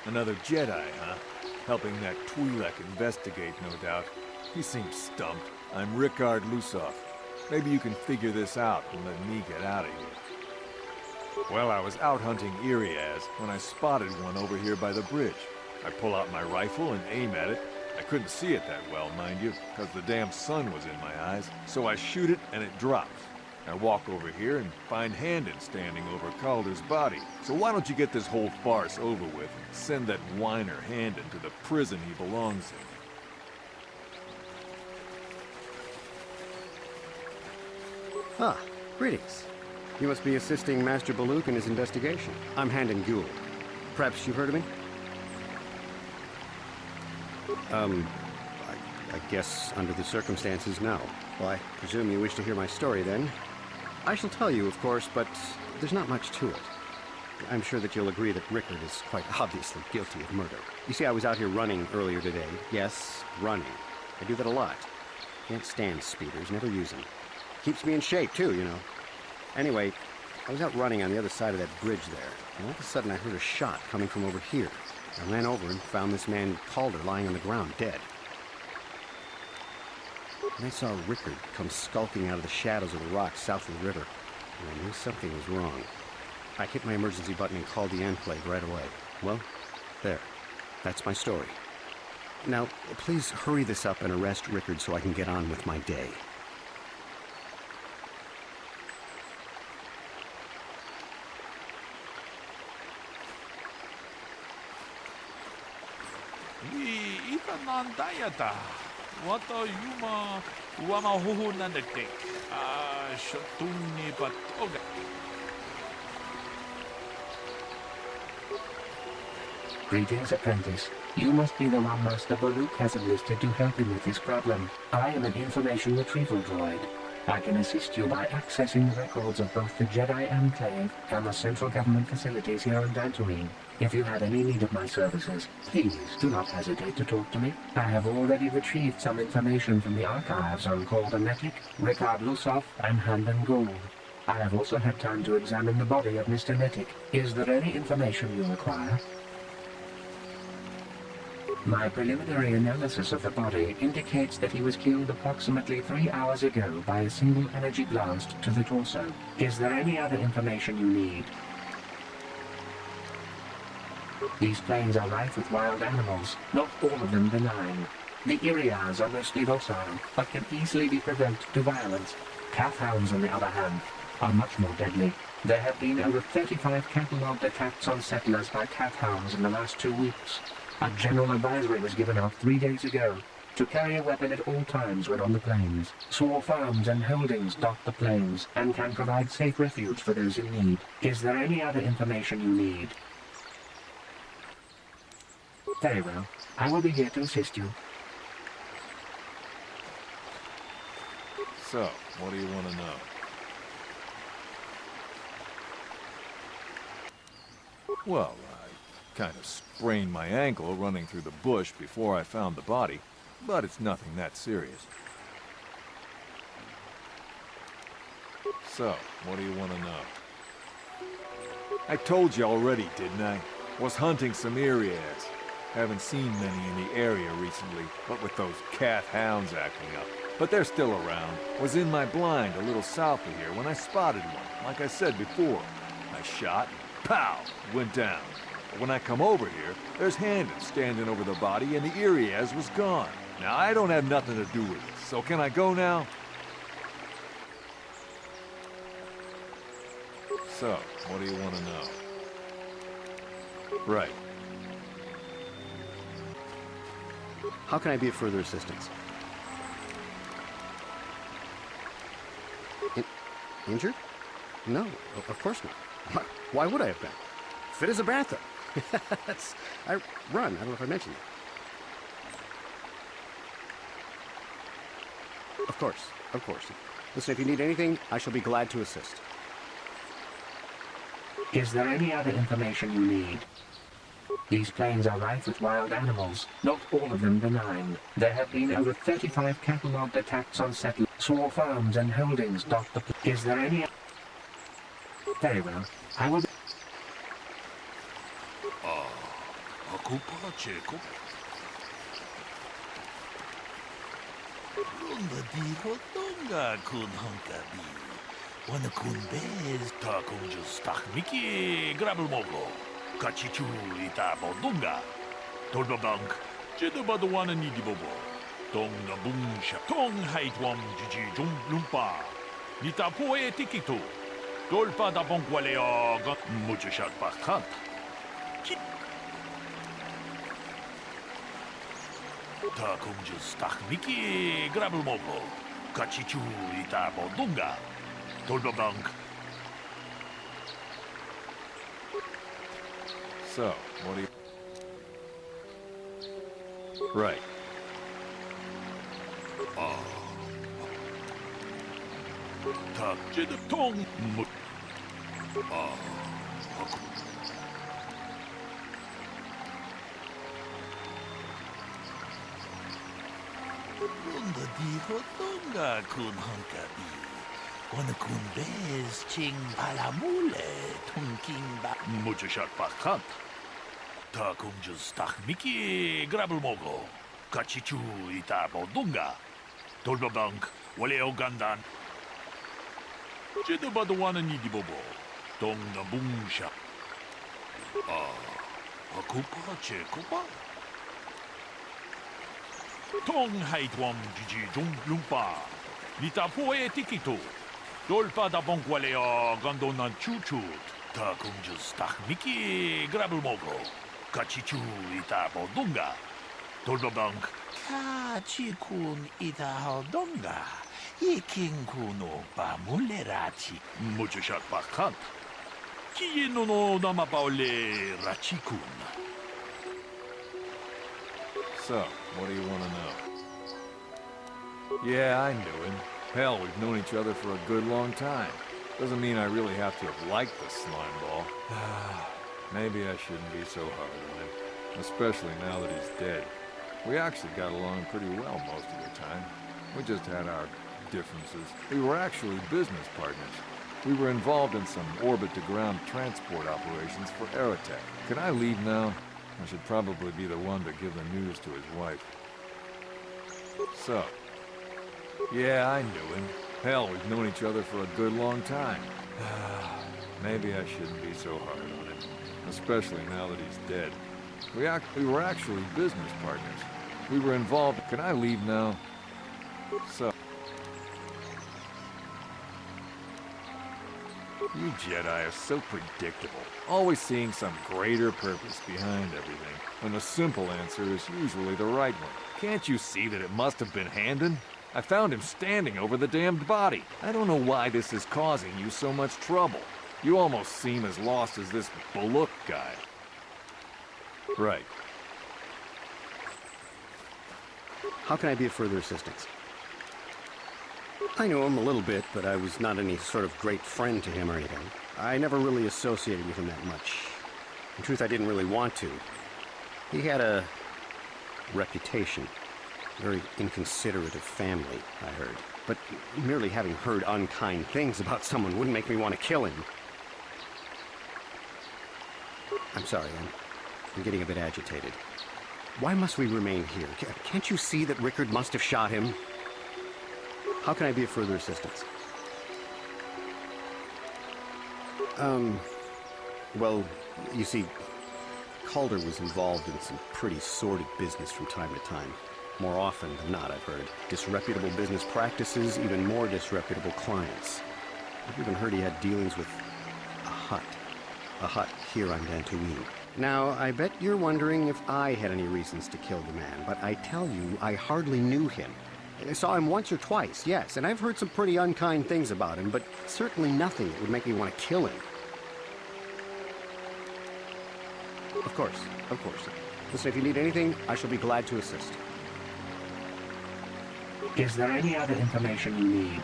Another Jedi, huh? helping that Twi'lek investigate, no doubt. He seems stumped. I'm Rikard Lusov. Maybe you can figure this out and let me get out of here. Well, I was out hunting Iriaz when I spotted one over here by the bridge. I pull out my rifle and aim at it. I couldn't see it that well, mind you, because the damn sun was in my eyes. So I shoot it and it drops. I walk over here and find Handon standing over Calder's body. So why don't you get this whole farce over with and send that whiner Handon to the prison he belongs in? Ah, greetings. You must be assisting Master Baluk in his investigation. I'm Handon Gould. Perhaps you've heard of me? I guess under the circumstances, no. Well, I presume you wish to hear my story, then. I shall tell you, of course, but there's not much to it. I'm sure that you'll agree that Rikard is quite obviously guilty of murder. You see, I was out here running earlier today. Yes, running. I do that a lot. Can't stand speeders, never use them. Keeps me in shape, too, you know. Anyway, I was out running on the other side of that bridge there, and all of a sudden I heard a shot coming from over here. I ran over and found this man Calder lying on the ground, dead. And I saw Rikard come skulking out of the shadows of the rocks south of the river, and I knew something was wrong. I hit my emergency button and called the Enclave right away. Well, there. That's my story. Now, please hurry this up and arrest Rikard so I can get on with my day. Itanandayata. Wata yuma wama huhu nandek. Shotuni patoga. Greetings, apprentice. You must be the one Master Baluk has enlisted to help him with his problem. I am an information retrieval droid. I can assist you by accessing the records of both the Jedi Enclave and the central government facilities here on Dantooine. If you have any need of my services, please do not hesitate to talk to me. I have already retrieved some information from the archives on Calder Metic, Rikard Lusov, and Handon Gould. I have also had time to examine the body of Mr. Metic. Is there any information you require? My preliminary analysis of the body indicates that he was killed approximately 3 hours ago by a single energy blast to the torso. Is there any other information you need? These plains are rife with wild animals, not all of them benign. The Iriaz are mostly docile, but can easily be provoked to violence. Calf hounds, on the other hand, are much more deadly. There have been over 35 catalogued attacks on settlers by calf hounds in the last 2 weeks. A general advisory was given out 3 days ago to carry a weapon at all times when on the plains. Small farms and holdings dot the plains and can provide safe refuge for those in need. Is there any other information you need? Very well. I will be here to assist you. So, what do you want to know? Well, I kind of sprained my ankle running through the bush before I found the body, but it's nothing that serious. So, what do you want to know? I told you already, didn't I? Was hunting some Iriaz. Haven't seen many in the area recently, but with those calf hounds acting up. But they're still around. Was in my blind a little south of here when I spotted one, like I said before. I shot, and pow, went down. But when I come over here, there's Handon standing over the body and the Iriaz was gone. Now, I don't have nothing to do with this, so can I go now? So, what do you want to know? Right. How can I be of further assistance? Injured? No, of course not. Why would I have been? Fit as a bantha. I run. I don't know if I mentioned it. Of course, of course. Listen, if you need anything, I shall be glad to assist. Is there any other information you need? These plains are rife with wild animals, not all of them benign. There have been over 35 catalogued attacks on settlers. Small farms and holdings dot the plains. Is there any... Very well. I will... Ako pa, Checo. Runda di hotonga kun honkabi. Wana kun bez ta kunjus takmiki grabelmogo. Kachichu ita bodunga. Tolbabank. Jedabadawana ni dibobo. Tong na bungsha. Tong haitwam jiji jumplumpa. Nita poe tikito. Tolpa da bonkwaleo got muchashat pakhat. Ta kunjus takmiki grabelmogo. Kachichu ita bodunga. Tolbabank. So, what do you... Right. Tak, jede tong mut. Runda di hotonga kun honkabi. Wana kun bez ching palamule tunking ba. Muchashat pakhat. Ta kunjus takmiki grabelmogo. Kachichu ita bodunga. Tolbabank waleo gandan. Jedabadawana ni dibobo. Tong na bungsha. Akupa chekupa. Tong haitwam jiji jumplumpa. Nita poe tikito. Dolpa da bonkwaleo gandonan chuchut. Ta kunjus takmiki grabelmogo. Kachichu ita bodunga. Tolbabank. Kachikun ita hodonga. Ikinkuno pa mulerachi. Muchashat pakhat. Kieno no namapaole rachikun. So, what do you want to know? Yeah, I knew him. Hell, we've known each other for a good long time. Doesn't mean I really have to have liked the slime ball. Maybe I shouldn't be so hard on him. Especially now that he's dead. We actually got along pretty well most of the time. We just had our differences. We were actually business partners. We were involved in some orbit-to-ground transport operations for Aerotech. Can I leave now? I should probably be the one to give the news to his wife. So, yeah, I knew him. Hell, we've known each other for a good long time. Maybe I shouldn't be so hard on him. Especially now that he's dead. We were actually business partners. We were involved... Can I leave now? So... You Jedi are so predictable, always seeing some greater purpose behind everything, when the simple answer is usually the right one. Can't you see that it must have been Handon? I found him standing over the damned body. I don't know why this is causing you so much trouble. You almost seem as lost as this Bullock guy. Right. How can I be of further assistance? I knew him a little bit, but I was not any sort of great friend to him or anything. I never really associated with him that much. In truth, I didn't really want to. He had a reputation. Very inconsiderate of family, I heard. But merely having heard unkind things about someone wouldn't make me want to kill him. I'm sorry, I'm getting a bit agitated. Why must we remain here? Can't you see that Rickard must have shot him? How can I be of further assistance? Well, you see, Calder was involved in some pretty sordid business from time to time. More often than not, I've heard. Disreputable business practices, even more disreputable clients. I've even heard he had dealings with a hut here on Dantooine. Now, I bet you're wondering if I had any reasons to kill the man, but I tell you, I hardly knew him. I saw him once or twice, yes, and I've heard some pretty unkind things about him, but certainly nothing that would make me want to kill him. Of course, of course. Listen, if you need anything, I shall be glad to assist. Is there any other information you need?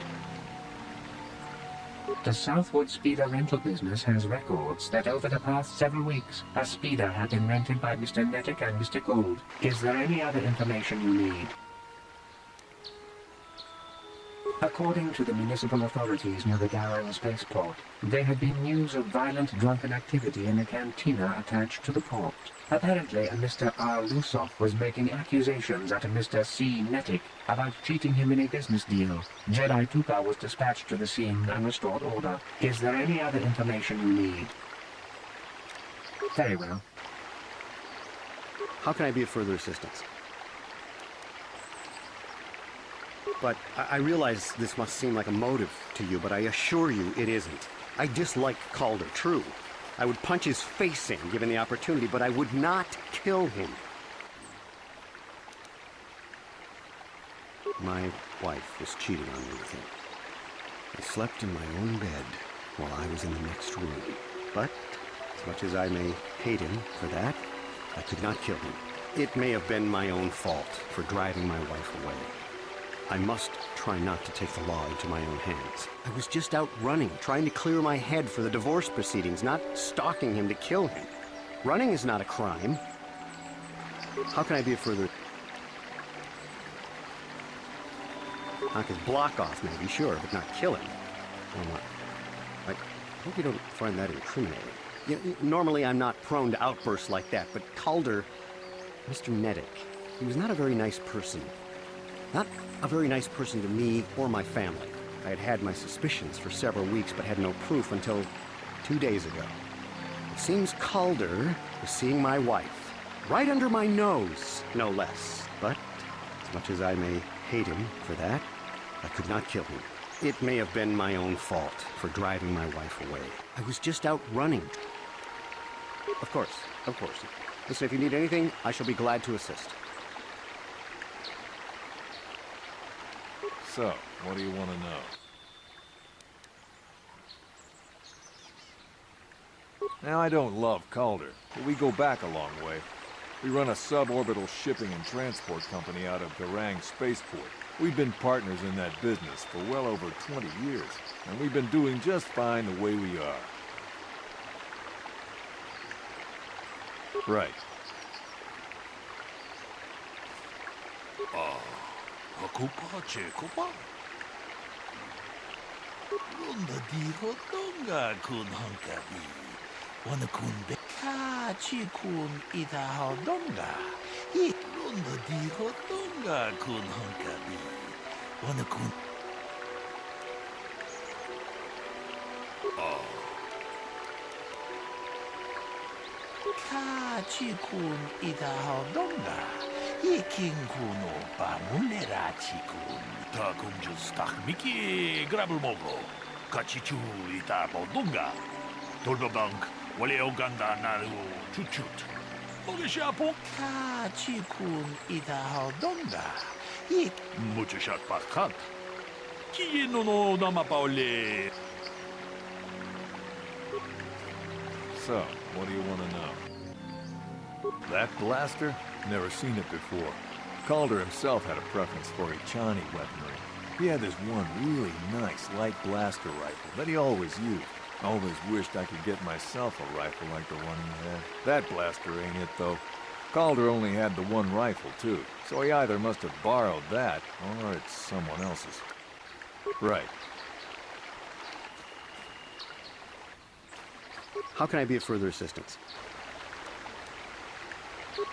The Southwood Speeder rental business has records that over the past several weeks, a speeder had been rented by Mr. Nettic and Mr. Gould. Is there any other information you need? According to the municipal authorities near the Garrow spaceport, there had been news of violent drunken activity in a cantina attached to the port. Apparently, a Mr. R. Lusoff was making accusations at a Mr. C. Netic about cheating him in a business deal. Jedi Tuka was dispatched to the scene and restored order. Is there any other information you need? Very well. How can I be of further assistance? But I realize this must seem like a motive to you, but I assure you it isn't. I dislike Calder, true. I would punch his face in, given the opportunity, but I would not kill him. My wife was cheating on me with him. I slept in my own bed while I was in the next room. But, as much as I may hate him for that, I could not kill him. It may have been my own fault for driving my wife away. I must try not to take the law into my own hands. I was just out running, trying to clear my head for the divorce proceedings, not stalking him to kill him. Running is not a crime. How can I be a further... Knock his block off, maybe, sure, but not kill him. Well, I hope you don't find that incriminating. Normally, I'm not prone to outbursts like that, but Calder, Mr. Netic, he was not a very nice person. Not a very nice person to me or my family. I had had my suspicions for several weeks, but had no proof until 2 days ago. It seems Calder was seeing my wife, right under my nose, no less. But, as much as I may hate him for that, I could not kill him. It may have been my own fault for driving my wife away. I was just out running. Of course, of course. Listen, if you need anything, I shall be glad to assist. So, what do you want to know? Now, I don't love Calder, but we go back a long way. We run a suborbital shipping and transport company out of Garang Spaceport. We've been partners in that business for well over 20 years, and we've been doing just fine the way we are. Right. Kupa che kupa. Runda di hotonga kun honkabi. Wana kun beka chi kun ita hodonga. Runda di hotonga kun honkabi. Wana kun. Ka chi kun ita hodonga. Iking kuno pamulera chikun. Ta kunjus takmiki grabulmogo. Kachichu ita bodunga. Turbobank wale oganda naru chuchut. Ogeshapo. Kachikun ita hodonga. Ik muchushat parkant. Kino no namapaole. So, what do you want to know? That blaster? Never seen it before. Calder himself had a preference for Echani weaponry. He had this one really nice light blaster rifle that he always used. Always wished I could get myself a rifle like the one he had. That blaster ain't it, though. Calder only had the one rifle, too, so he either must have borrowed that, or it's someone else's. Right. How can I be of further assistance?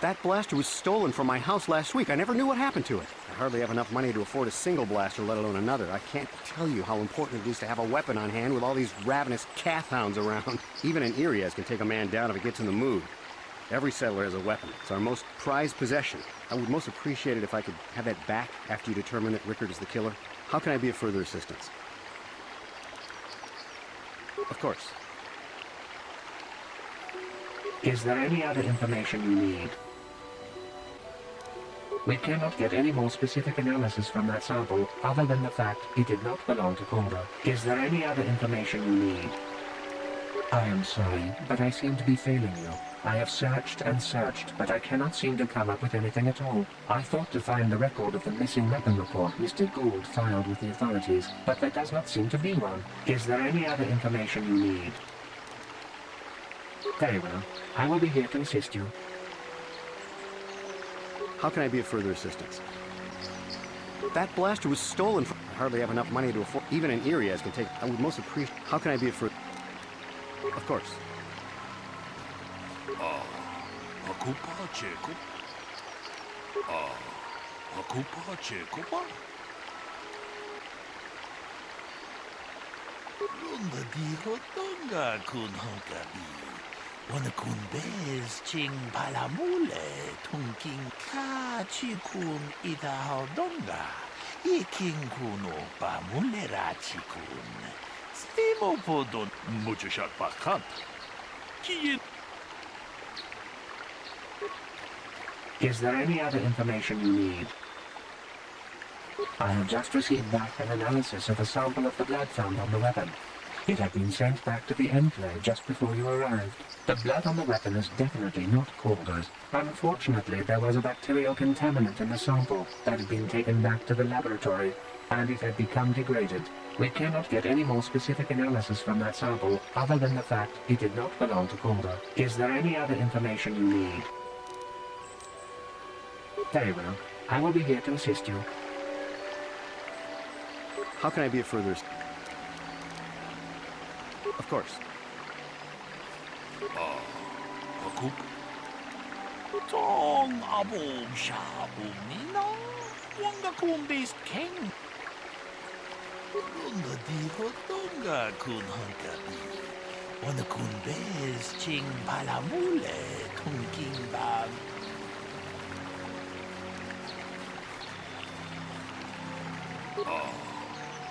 That blaster was stolen from my house last week. I never knew what happened to it. I hardly have enough money to afford a single blaster, let alone another. I can't tell you how important it is to have a weapon on hand with all these ravenous cath hounds around. Even an Irias can take a man down if it gets in the mood. Every settler has a weapon. It's our most prized possession. I would most appreciate it if I could have that back after you determine that Rickard is the killer. How can I be of further assistance? Of course. Is there any other information you need? We cannot get any more specific analysis from that sample other than the fact it did not belong to Calder. Is there any other information you need? I am sorry, but I seem to be failing you. I have searched and searched, but I cannot seem to come up with anything at all. I thought to find the record of the missing weapon report Mr. Gould filed with the authorities, but there does not seem to be one. Is there any other information you need? Very well. I will be here to assist you. How can I be of further assistance? That blaster was stolen from... I hardly have enough money to afford... Even an Irias can take... I would most appreciate... How can I be of further... Of course. Akupa Checo. Akupa Checo. Lunda di Hotonga kun honkabi. Wana kun bez ching palamule tungking ka chikun ida hodonga. Iking kuno pamulera chikun. Stimo podon muchashat pakant. Kiyin. Is there any other information you need? I have just received back an analysis of a sample of the blood found on the weapon. It had been sent back to the Enclave just before you arrived. The blood on the weapon is definitely not Calder's. Unfortunately, there was a bacterial contaminant in the sample that had been taken back to the laboratory, and it had become degraded. We cannot get any more specific analysis from that sample other than the fact it did not belong to Calder. Is there any other information you need? Very well. I will be here to assist you. How can I be of further... Of course. Akup. Tong abom shabum nina. Wanga kun based king. Lunda di hotonga kun hankabi. Wana kun bez ching palamule tungking bag.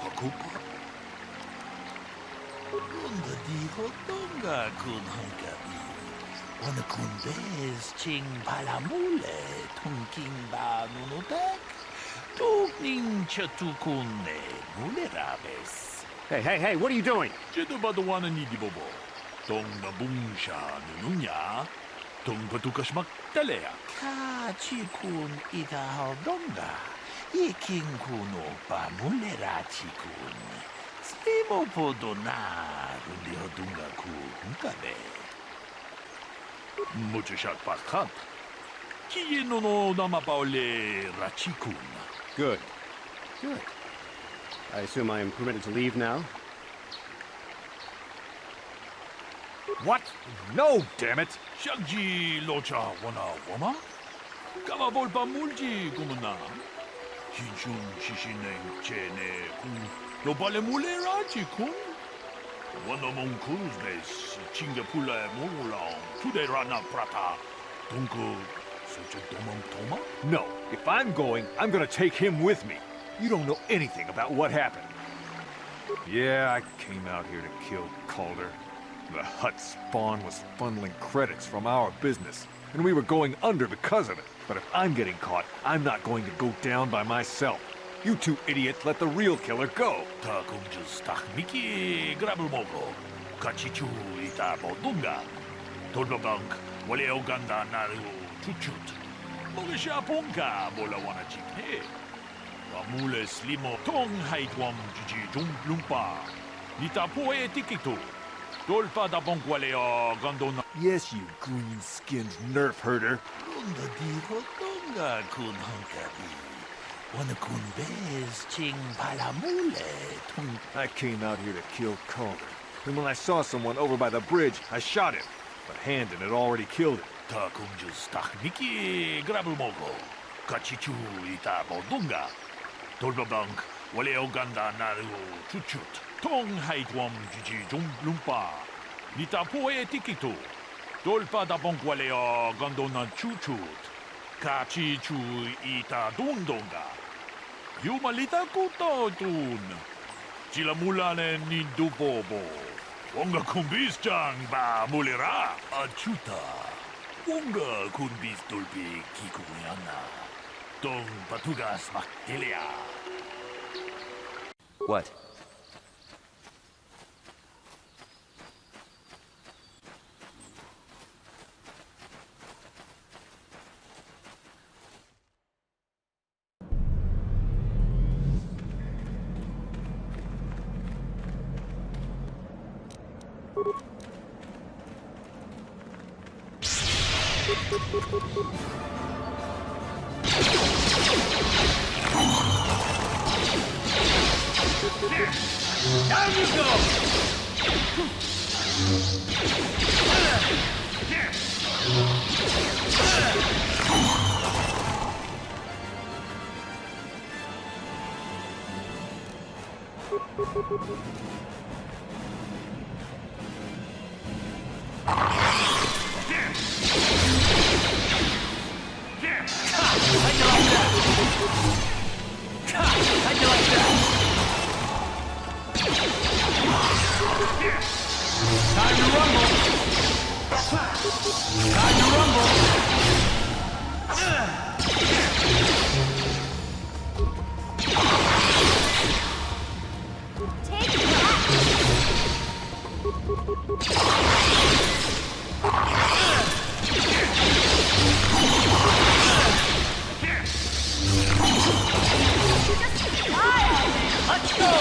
Akupa. Lunda di hotonga kun hankabi. Wana kun bez ching palamule tungking ba nunutek. Tukning chatukune mulerabes. Hey, what are you doing? Jedu badawana ni di bobo. Tong nabungsha nununya. Tong patukashmak talea. Ka chikun ida hodonga. Iking kuno pa mulera chikun. Stimo podona rundi hodunga ku hunkabe. Muchashat pakant. Kieno no namapaole rachikun. Good. I assume I am permitted to leave now? What? No, damn it! Shagji locha wana wama? Kama volpa mulji kumuna. Hinchun shishineng chene ku. Lopale mule rachi kun. Wana mong kurus bes. Chinga pula mulang. Tude rana prata. Tunku. Toma? No. If I'm going, I'm gonna take him with me. You don't know anything about what happened. Yeah, I came out here to kill Calder. The Hutt spawn was funneling credits from our business, and we were going under because of it. But if I'm getting caught, I'm not going to go down by myself. You two idiots let the real killer go. Takunjus takmiki grabulmogo. Kachichu ita bodunga. Tolbabank, wale oganda naru chuchut. Mogisha ponka bola wana chikne. Wamule slimo tong haitwam jiji lumpa. Nita poe tikito. Dolpa da bonkwaleo gandona. Yes, you green-skinned nerf herder. Lunda di hotonga kun hankabi. Wana kun bez ching palamule tung. I came out here to kill Calder. And when I saw someone over by the bridge, I shot him. But Handon had already killed him. Takunjus takmiki grabulmogo. Kachichu ita bodunga. Tolbabank, wale oganda naru chuchut. Tong haitwam jiji lumpa. Nita poe tikito. Dolpa da bonkwaleo gandona chuchut. Kachichu ita dundonga. Yumalita kuto tun. Chilamulane nindubobo. Wonga kumbis chang ba mulera. Achuta. Wonga kumbis dolpi kikuyana. Tong patugas maktelia. What? Down you go! Time to rumble! Time to rumble! Take that! Let's go!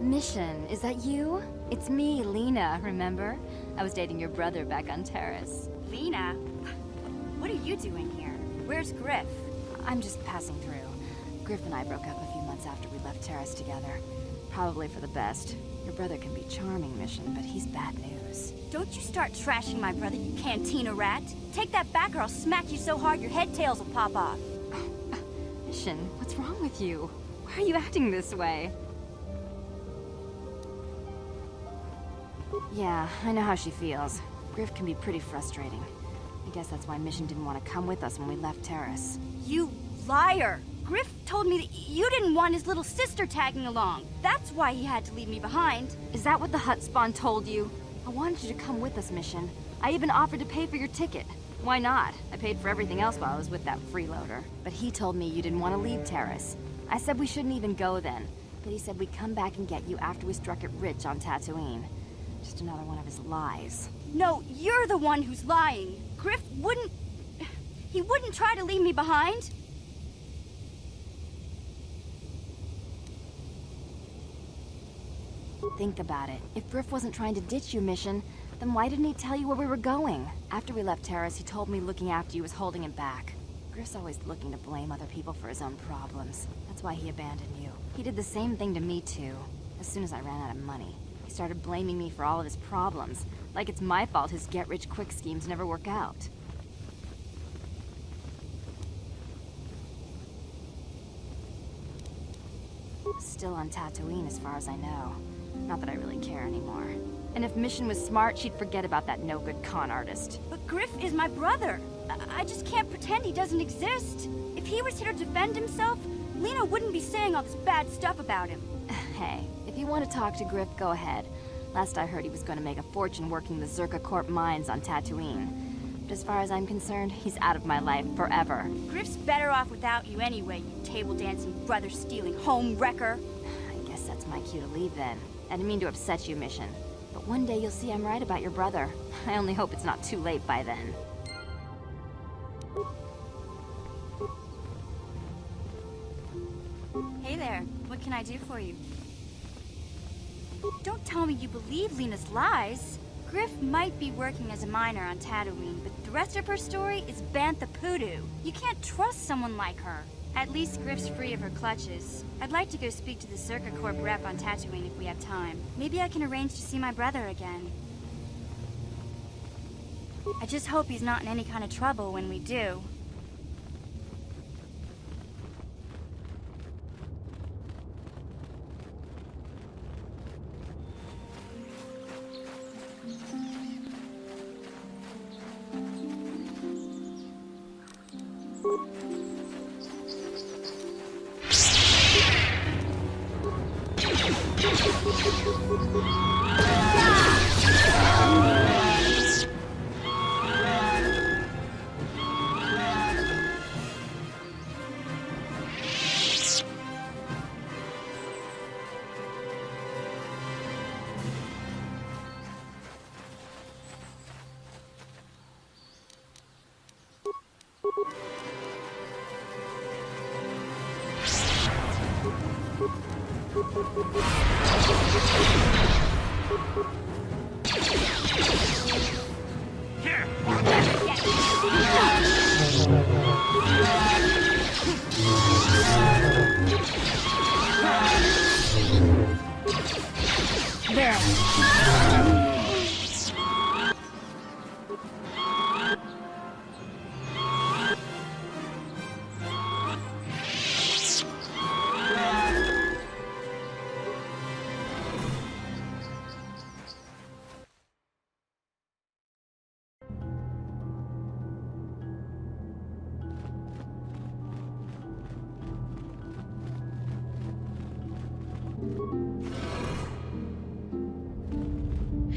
Mission, is that you? It's me, Lena, remember? I was dating your brother back on Terrace. Lena? What are you doing here? Where's Griff? I'm just passing through. Griff and I broke up a few months after we left Terrace together. Probably for the best. Your brother can be charming, Mission, but he's bad news. Don't you start trashing my brother, you cantina rat. Take that back or I'll smack you so hard your head tails will pop off. Mission, what's wrong with you? Why are you acting this way? Yeah, I know how she feels. Griff can be pretty frustrating. I guess that's why Mission didn't want to come with us when we left Terrace. You liar! Griff told me that you didn't want his little sister tagging along. That's why he had to leave me behind. Is that what the Hut Spawn told you? I wanted you to come with us, Mission. I even offered to pay for your ticket. Why not? I paid for everything else while I was with that freeloader. But he told me you didn't want to leave Terrace. I said we shouldn't even go then. But he said we'd come back and get you after we struck it rich on Tatooine. Just another one of his lies. No, you're the one who's lying. Griff wouldn't... He wouldn't try to leave me behind. Think about it. If Griff wasn't trying to ditch you, Mission, then why didn't he tell you where we were going? After we left Terrace, he told me looking after you was holding him back. Griff's always looking to blame other people for his own problems. That's why he abandoned you. He did the same thing to me, too. As soon as I ran out of money, he started blaming me for all of his problems. Like it's my fault his get-rich-quick schemes never work out. Still on Tatooine, as far as I know. Not that I really care anymore. And if Mission was smart, she'd forget about that no-good con artist. But Griff is my brother. I just can't pretend he doesn't exist. If he was here to defend himself, Lena wouldn't be saying all this bad stuff about him. Hey, if you want to talk to Griff, go ahead. Last I heard, he was going to make a fortune working the Zerka Corp mines on Tatooine. But as far as I'm concerned, he's out of my life forever. Griff's better off without you anyway, you table-dancing, brother-stealing home wrecker. I guess that's my cue to leave then. I didn't mean to upset you, Mission. But one day you'll see I'm right about your brother. I only hope it's not too late by then. Hey there, what can I do for you? Don't tell me you believe Lena's lies. Griff might be working as a miner on Tatooine, but the rest of her story is Bantha Poodoo. You can't trust someone like her. At least Griff's free of her clutches. I'd like to go speak to the Circa Corp rep on Tatooine if we have time. Maybe I can arrange to see my brother again. I just hope he's not in any kind of trouble when we do.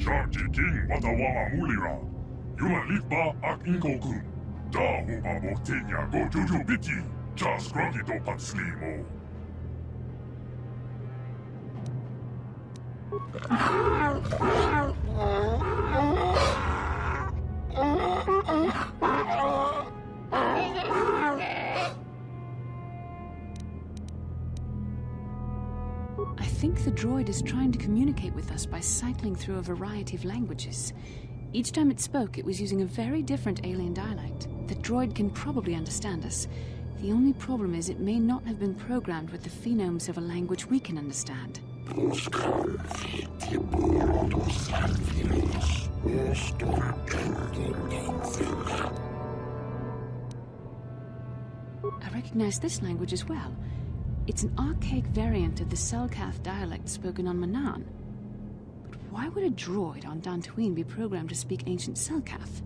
Sharky King Watawala Mulira. Yulan Litba Ak Inkoku. Da Huba Moktenya Go Juju Biti. Jas Grogito Patslimo. I think the droid is trying to communicate with us by cycling through a variety of languages. Each time it spoke, it was using a very different alien dialect. The droid can probably understand us. The only problem is it may not have been programmed with the phonemes of a language we can understand. I recognize this language as well. It's an archaic variant of the Selkath dialect spoken on Manaan. But why would a droid on Dantooine be programmed to speak ancient Selkath?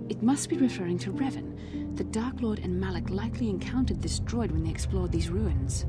It must be referring to Revan. The Dark Lord and Malak likely encountered this droid when they explored these ruins.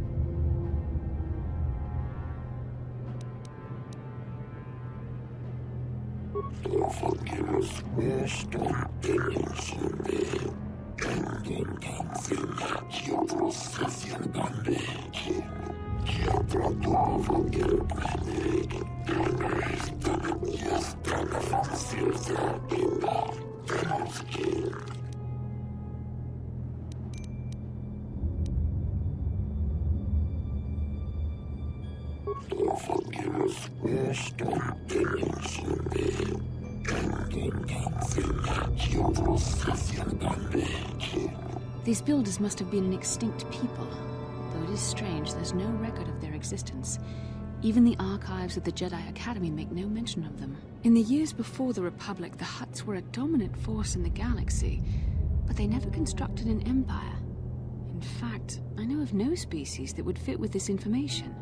These builders must have been an extinct people, though it is strange there's no record of their existence. Even the archives of the Jedi Academy make no mention of them. In the years before the Republic, the Hutts were a dominant force in the galaxy, but they never constructed an empire. In fact, I know of no species that would fit with this information.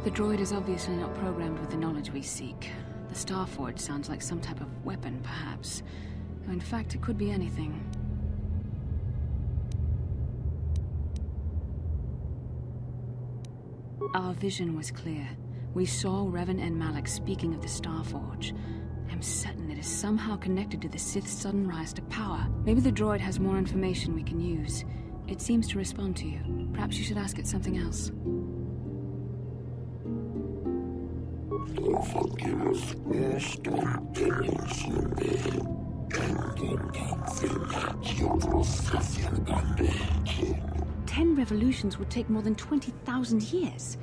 The droid is obviously not programmed with the knowledge we seek. The Starforge sounds like some type of weapon, perhaps. Though in fact, it could be anything. Our vision was clear. We saw Revan and Malak speaking of the Starforge. I'm certain it is somehow connected to the Sith's sudden rise to power. Maybe the droid has more information we can use. It seems to respond to you. Perhaps you should ask it something else. Ten revolutions would take more than 20,000 years.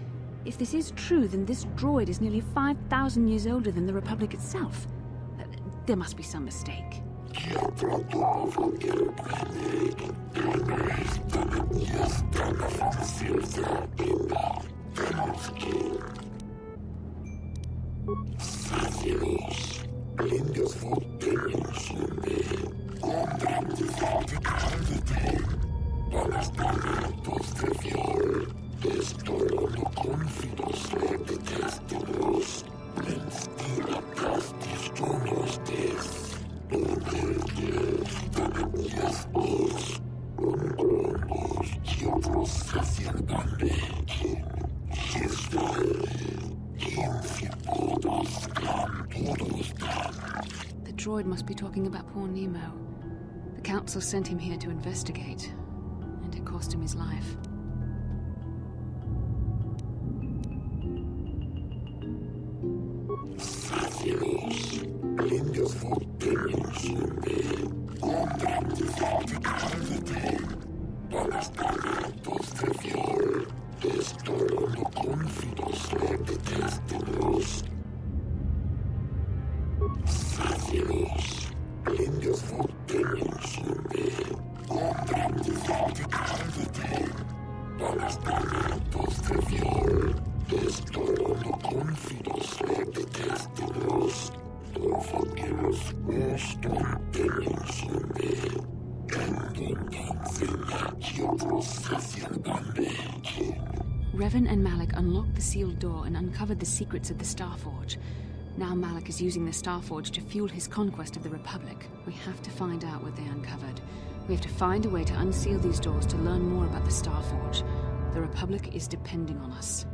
If this is true, then this droid is nearly 5,000 years older than the Republic itself. There must be some mistake. The droid must be talking about poor Nemo. The Council sent him here to investigate, and it cost him his life. Revan and Malak unlocked the sealed door and uncovered the secrets of the Starforge. Now Malak is using the Starforge to fuel his conquest of the Republic. We have to find out what they uncovered. We have to find a way to unseal these doors to learn more about the Starforge. The Republic is depending on us.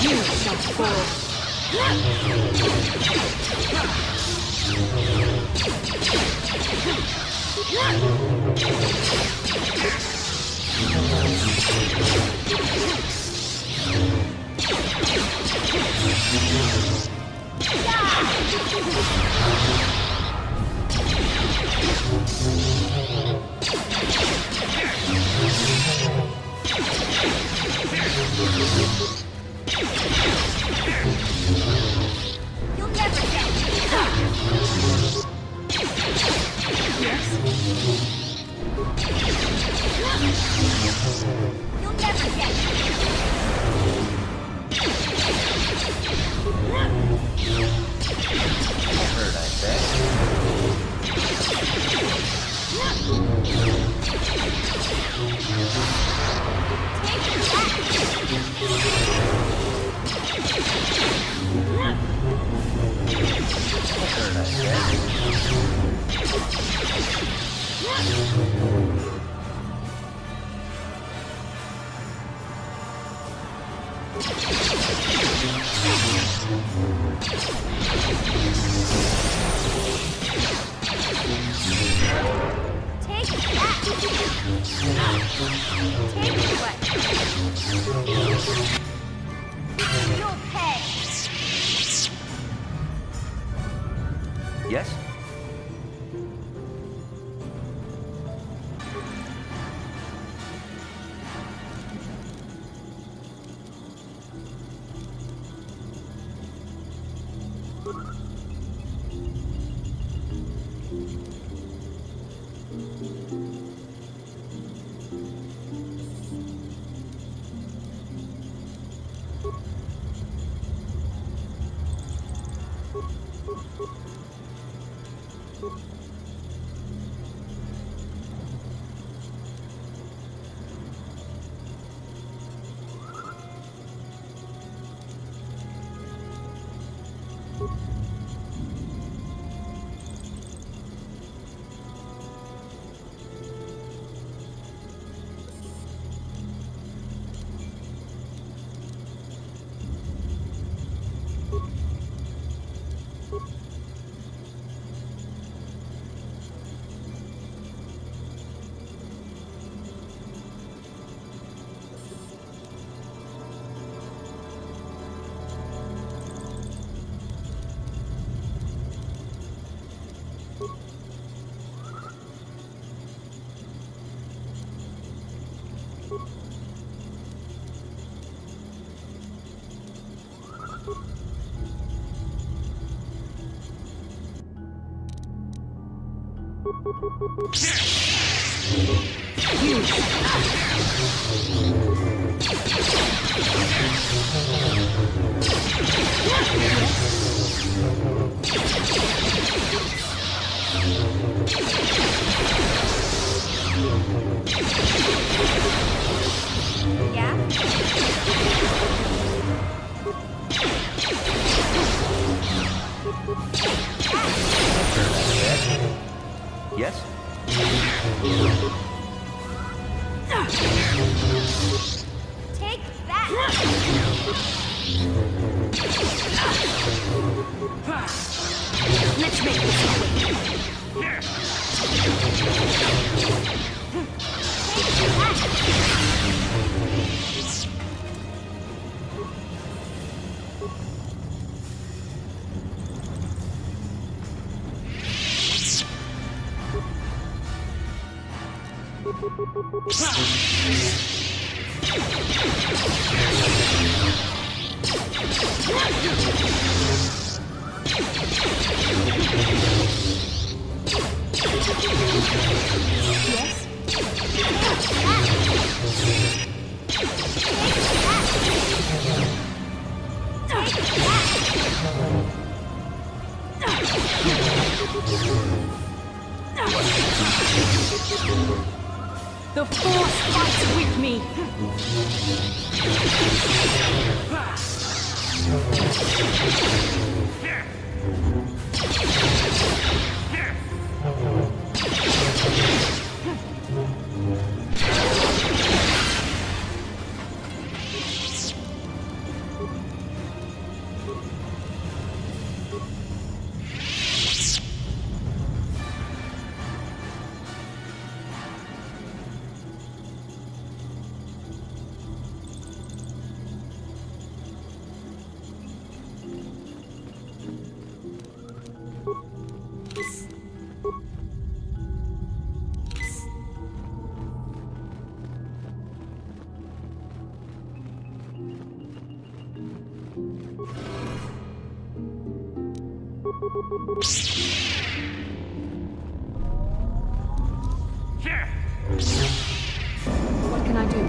You shall fall. You'll never get me. Yes. You'll never get me. Heard, I bet. Take that! You'll pay. Yes? Yes? Take that! Let's make this quick. The Force fights with me! What can I do?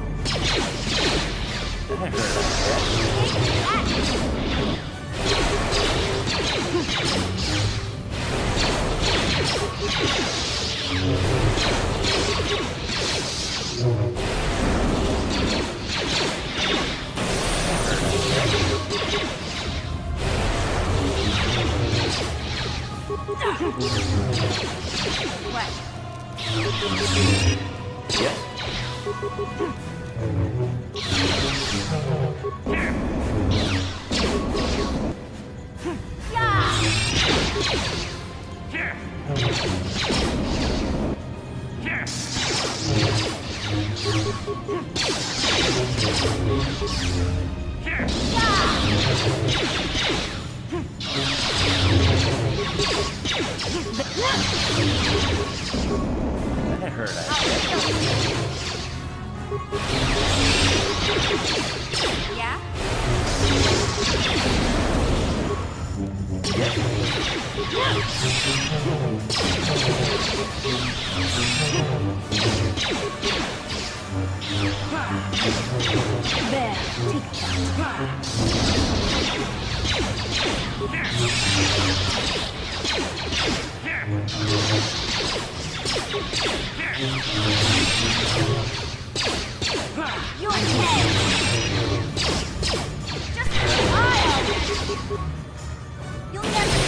That hurt, Yeah? There, take You're dead! Just smile! You'll never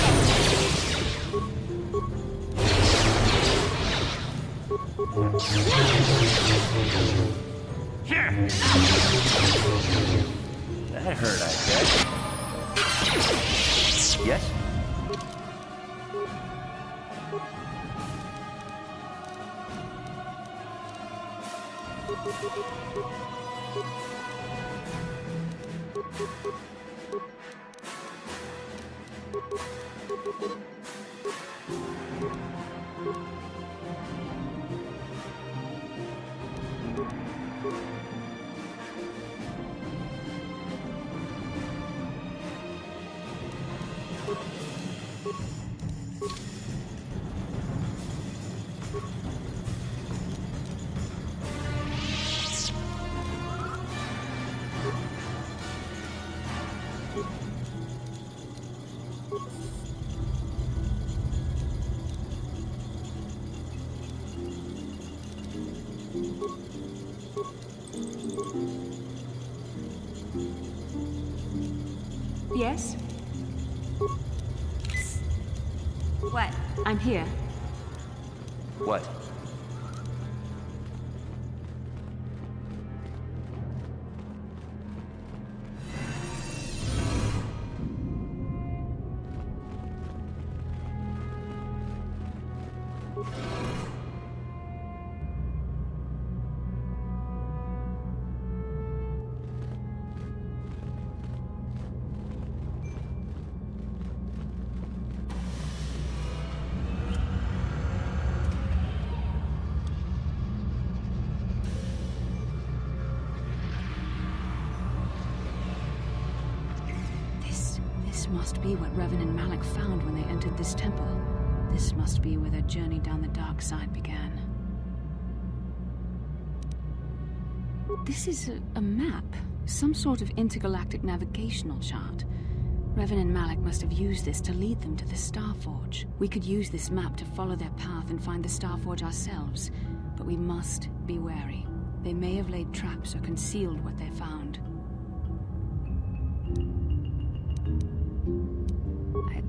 That hurt, I guess. Yes? Yes? What? I'm here. What? This must be what Revan and Malak found when they entered this temple. This must be where their journey down the dark side began. This is a map. Some sort of intergalactic navigational chart. Revan and Malak must have used this to lead them to the Starforge. We could use this map to follow their path and find the Starforge ourselves, but we must be wary. They may have laid traps or concealed what they found.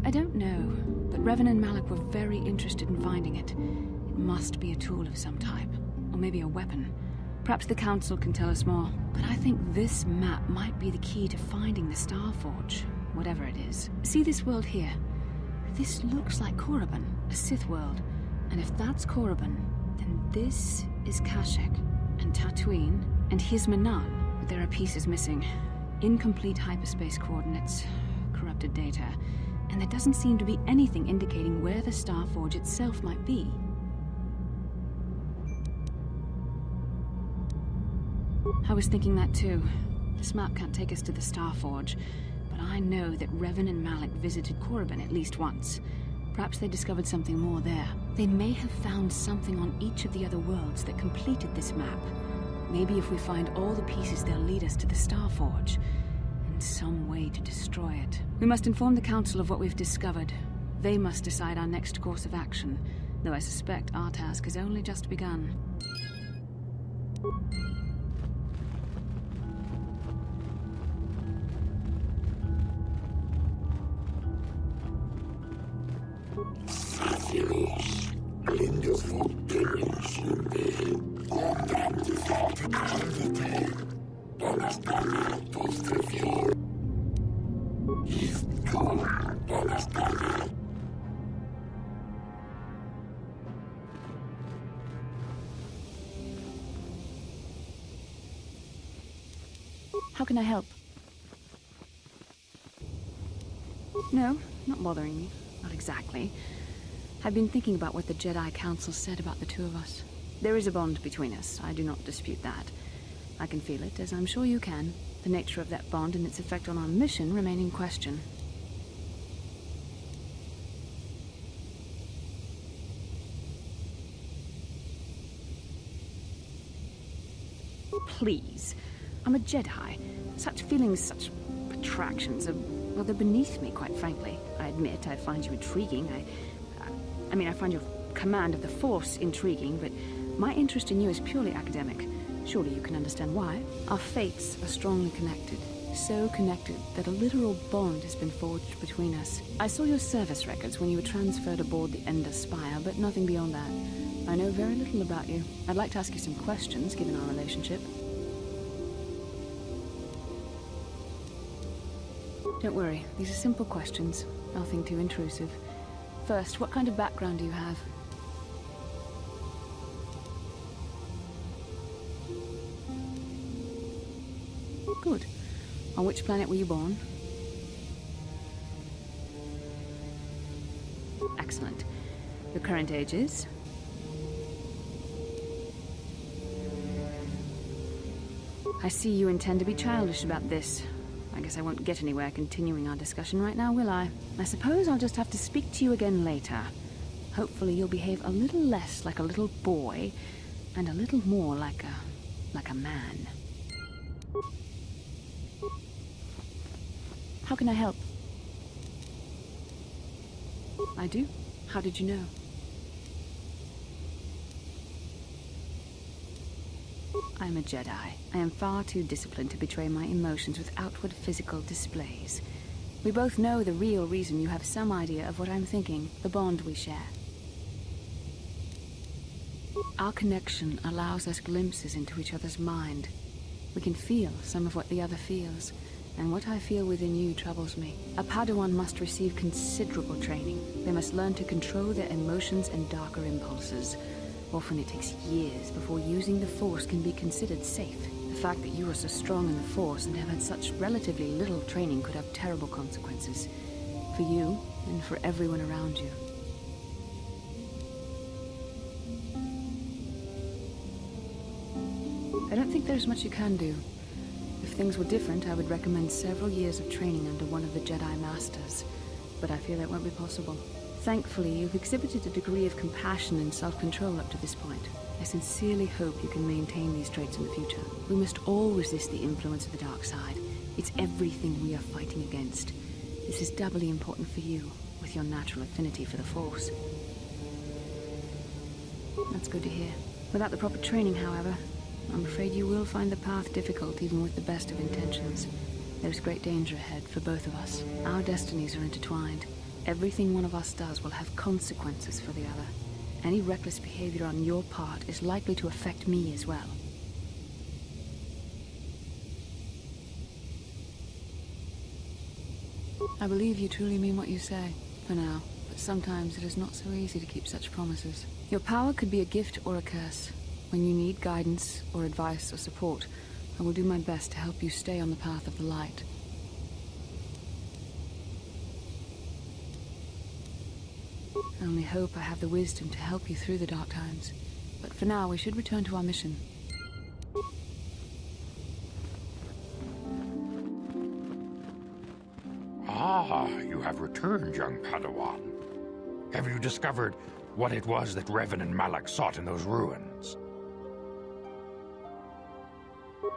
I don't know, but Revan and Malak were very interested in finding it. It must be a tool of some type, or maybe a weapon. Perhaps the Council can tell us more, but I think this map might be the key to finding the Starforge, whatever it is. See this world here? This looks like Korriban, a Sith world. And if that's Korriban, then this is Kashyyyk, and Tatooine, and here's Manaan, but there are pieces missing. Incomplete hyperspace coordinates, corrupted data, and there doesn't seem to be anything indicating where the Starforge itself might be. I was thinking that too. This map can't take us to the Starforge, but I know that Revan and Malak visited Korriban at least once. Perhaps they discovered something more there. They may have found something on each of the other worlds that completed this map. Maybe if we find all the pieces, they'll lead us to the Starforge. Some way to destroy it. We must inform the Council of what we've discovered. They must decide our next course of action, though I suspect our task has only just begun. How can I help? No, not bothering me. Not exactly. I've been thinking about what the Jedi Council said about the two of us. There is a bond between us. I do not dispute that. I can feel it, as I'm sure you can. The nature of that bond and its effect on our mission remain in question. Please. I'm a Jedi. Such feelings, such attractions are, well, they're beneath me, quite frankly. I admit I find you intriguing. I mean, I find your command of the Force intriguing, but my interest in you is purely academic. Surely you can understand why. Our fates are strongly connected. So connected that a literal bond has been forged between us. I saw your service records when you were transferred aboard the Ender Spire, but nothing beyond that. I know very little about you. I'd like to ask you some questions, given our relationship. Don't worry, these are simple questions. Nothing too intrusive. First, what kind of background do you have? Good. On which planet were you born? Excellent. Your current age is? I see you intend to be childish about this. I guess I won't get anywhere continuing our discussion right now, will I? I suppose I'll just have to speak to you again later. Hopefully you'll behave a little less like a little boy, and a little more like a man. How can I help? I do. How did you know? I'm a Jedi. I am far too disciplined to betray my emotions with outward physical displays. We both know the real reason you have some idea of what I'm thinking, the bond we share. Our connection allows us glimpses into each other's mind. We can feel some of what the other feels, and what I feel within you troubles me. A Padawan must receive considerable training. They must learn to control their emotions and darker impulses. Often it takes years before using the Force can be considered safe. The fact that you are so strong in the Force and have had such relatively little training could have terrible consequences. For you, and for everyone around you. I don't think there's much you can do. If things were different, I would recommend several years of training under one of the Jedi Masters. But I fear that won't be possible. Thankfully, you've exhibited a degree of compassion and self-control up to this point. I sincerely hope you can maintain these traits in the future. We must all resist the influence of the dark side. It's everything we are fighting against. This is doubly important for you, with your natural affinity for the Force. That's good to hear. Without the proper training, however, I'm afraid you will find the path difficult even with the best of intentions. There's great danger ahead for both of us. Our destinies are intertwined. Everything one of us does will have consequences for the other. Any reckless behavior on your part is likely to affect me as well. I believe you truly mean what you say, for now, but sometimes it is not so easy to keep such promises. Your power could be a gift or a curse. When you need guidance or advice or support, I will do my best to help you stay on the path of the light. I only hope I have the wisdom to help you through the dark times. But for now, we should return to our mission. Ah, you have returned, young Padawan. Have you discovered what it was that Revan and Malak sought in those ruins?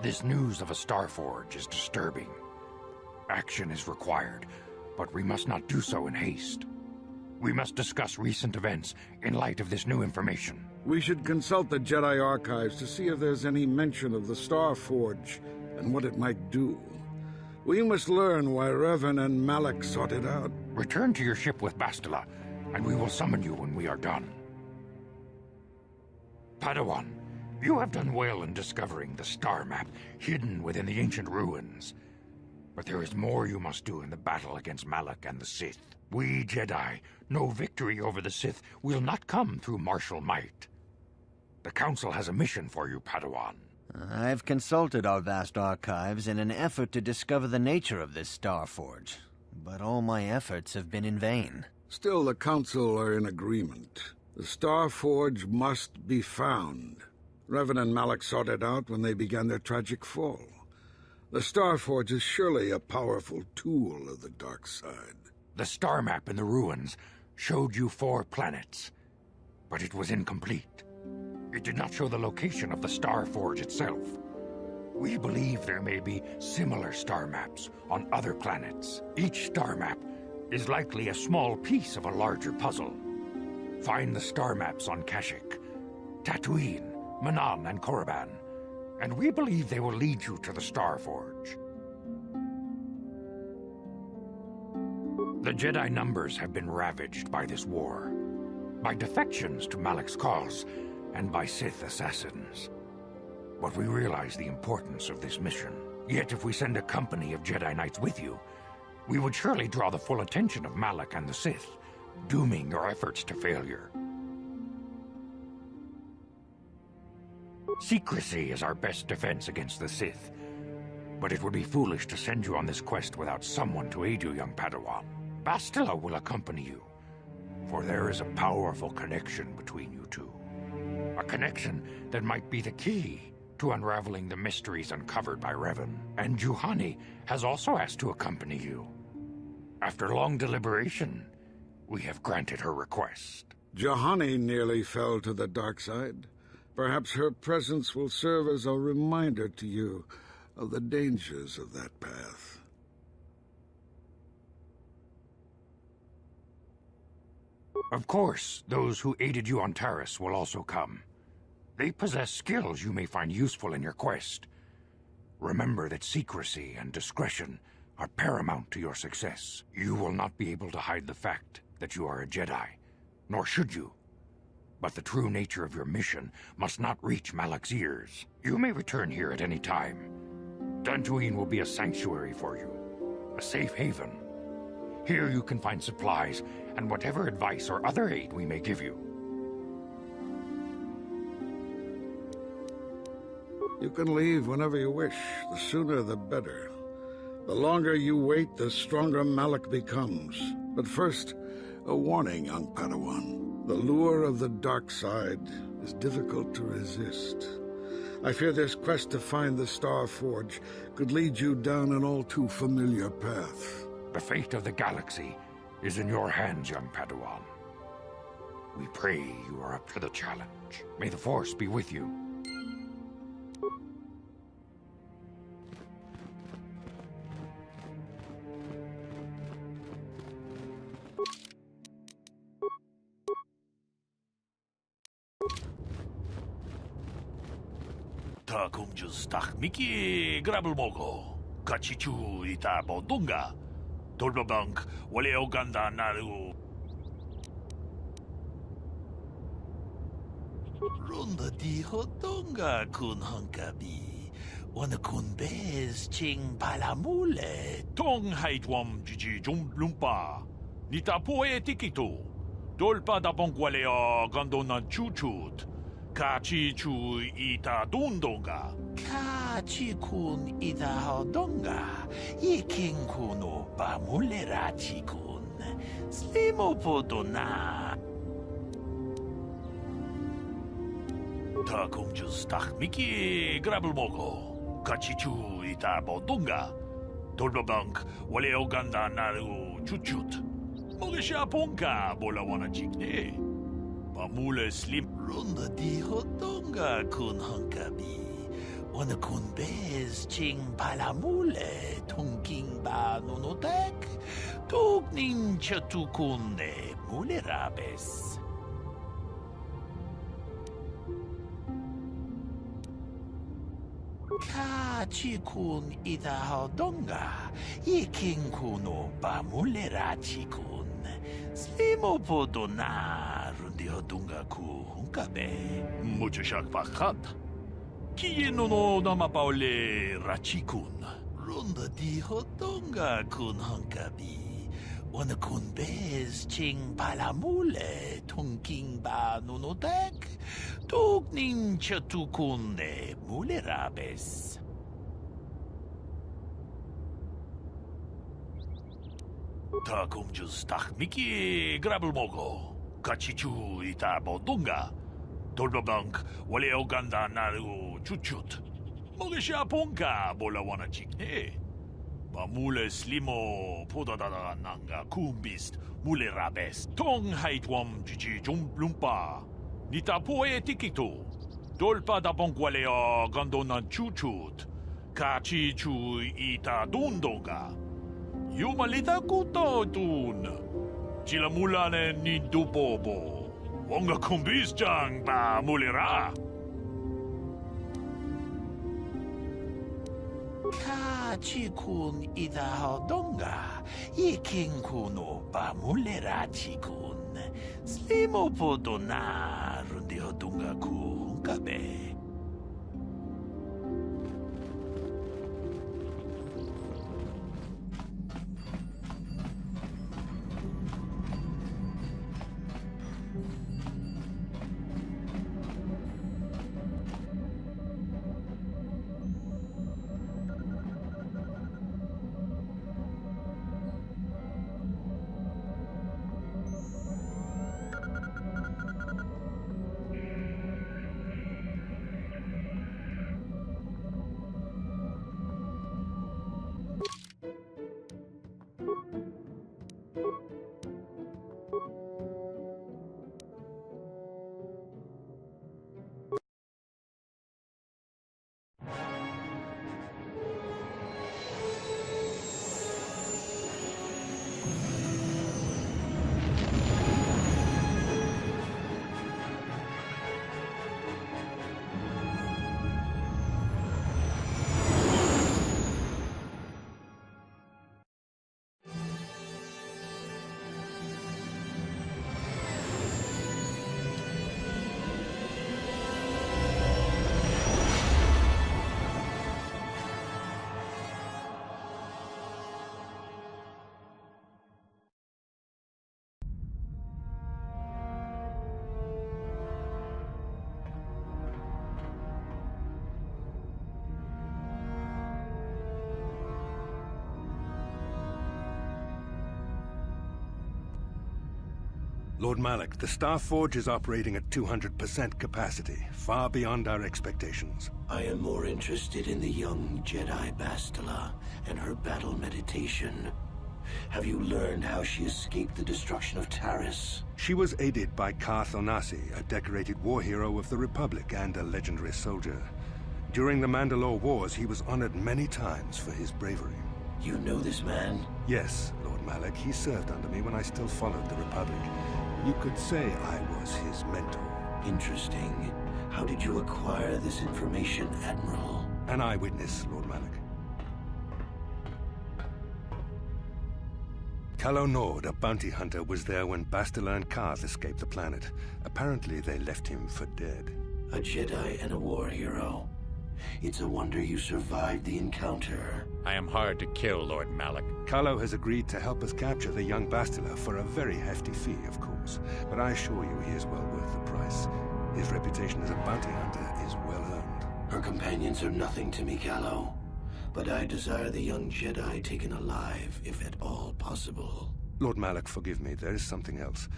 This news of a Starforge is disturbing. Action is required, but we must not do so in haste. We must discuss recent events in light of this new information. We should consult the Jedi archives to see if there's any mention of the Starforge and what it might do. We must learn why Revan and Malak sought it out. Return to your ship with Bastila, and we will summon you when we are done. Padawan, you have done well in discovering the star map hidden within the ancient ruins. But there is more you must do in the battle against Malak and the Sith. We Jedi know victory over the Sith will not come through martial might. The Council has a mission for you, Padawan. I've consulted our vast archives in an effort to discover the nature of this Starforge, but all my efforts have been in vain. Still, the Council are in agreement. The Starforge must be found. Revan and Malak sought it out when they began their tragic fall. The Starforge is surely a powerful tool of the dark side. The star map in the ruins showed you 4 planets, but it was incomplete. It did not show the location of the Starforge itself. We believe there may be similar star maps on other planets. Each star map is likely a small piece of a larger puzzle. Find the star maps on Kashyyyk, Tatooine, Manaan, and Korriban, and we believe they will lead you to the Starforge. The Jedi numbers have been ravaged by this war, by defections to Malak's cause, and by Sith assassins. But we realize the importance of this mission. Yet if we send a company of Jedi Knights with you, we would surely draw the full attention of Malak and the Sith, dooming your efforts to failure. Secrecy is our best defense against the Sith, but it would be foolish to send you on this quest without someone to aid you, young Padawan. Bastila will accompany you, for there is a powerful connection between you two. A connection that might be the key to unraveling the mysteries uncovered by Revan. And Juhani has also asked to accompany you. After long deliberation, we have granted her request. Juhani nearly fell to the dark side. Perhaps her presence will serve as a reminder to you of the dangers of that path. Of course, those who aided you on Taris will also come. They possess skills you may find useful in your quest. Remember that secrecy and discretion are paramount to your success. You will not be able to hide the fact that you are a Jedi, nor should you. But the true nature of your mission must not reach Malak's ears. You may return here at any time. Dantooine will be a sanctuary for you, a safe haven. Here you can find supplies and whatever advice or other aid we may give you. You can leave whenever you wish. The sooner the better. The longer you wait, the stronger Malak becomes. But first, a warning, young Padawan. The lure of the dark side is difficult to resist. I fear this quest to find the Starforge could lead you down an all too familiar path. The fate of the galaxy is in your hands, young Padawan. We pray you are up to the challenge. May the Force be with you. Ta kumjus tak miki grabel mogo. Kachichu ita bodunga. Tolbabank wale oganda naru. Runda di hodonga kun hankabi. Wana kun bez ching palamule. Tong haitwam jiji jum lumpa. Nita poe tikito. Dolpa da bonkwale o gandona chuchut. Kachi chu ita dundonga. Kachi kun ita hodonga. Iking kuno pamulera chikun. Slimo podona. Ta kumjus tak miki grabel mogo. Kachi chu ita bodonga. Tolbabank wale oganda naru chuchut. Mogisha ponka bola wana chikne. Pamule slim runda di hodonga kun hankabi. Wana kun bez ching palamule tungking ba nunotek. Tugnin chatukunde mule rabes. Kachi kun ida hodonga. Iking kuno pamule rachikun. Slimo podona rundi hodunga ku hunkabe. Mucho shak pakat. Kieno no nama paole rachikun. Runda di hodonga kun hunkabi. Wanakunbez ching palamule tungking ba nunotek tugning chatukune mulerabes. Takumjus takmiki grabelmogo kachichu ita bodunga dolbabank wale oganda naru chuchut mogesha ponka bola wana chikne. Mule slimo podadada nanga kumbist mule rabes tong haitwam jiji jumplumpa nita poe tikito dolpa da bonkwaleo gandona chuchut kachi chu ita dundonga yumalita kuto tun chilamulane ni dupobo wonga kumbist jang ba mulera Chikun ida hodonga, ikin kuno pa mulera chikun. Slimo podona rundi hodonga kun kabe. Lord Malak, the Star Forge is operating at 200% capacity, far beyond our expectations. I am more interested in the young Jedi Bastila and her battle meditation. Have you learned how she escaped the destruction of Taris? She was aided by Karth Onasi, a decorated war hero of the Republic and a legendary soldier. During the Mandalore Wars, he was honored many times for his bravery. You know this man? Yes, Lord Malak. He served under me when I still followed the Republic. You could say I was his mentor. Interesting. How did you acquire this information, Admiral? An eyewitness, Lord Malak. Calo Nord, a bounty hunter, was there when Bastila and Karth escaped the planet. Apparently, they left him for dead. A Jedi and a war hero. It's a wonder you survived the encounter. I am hard to kill, Lord Malak. Calo has agreed to help us capture the young Bastila for a very hefty fee, of course. But I assure you he is well worth the price. His reputation as a bounty hunter is well earned. Her companions are nothing to me, Calo. But I desire the young Jedi taken alive, if at all possible. Lord Malak, forgive me. There is something else.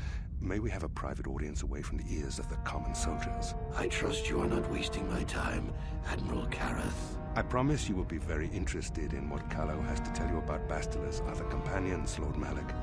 May we have a private audience away from the ears of the common soldiers? I trust you are not wasting my time, Admiral Karath. I promise you will be very interested in what Calo has to tell you about Bastila's other companions, Lord Malak.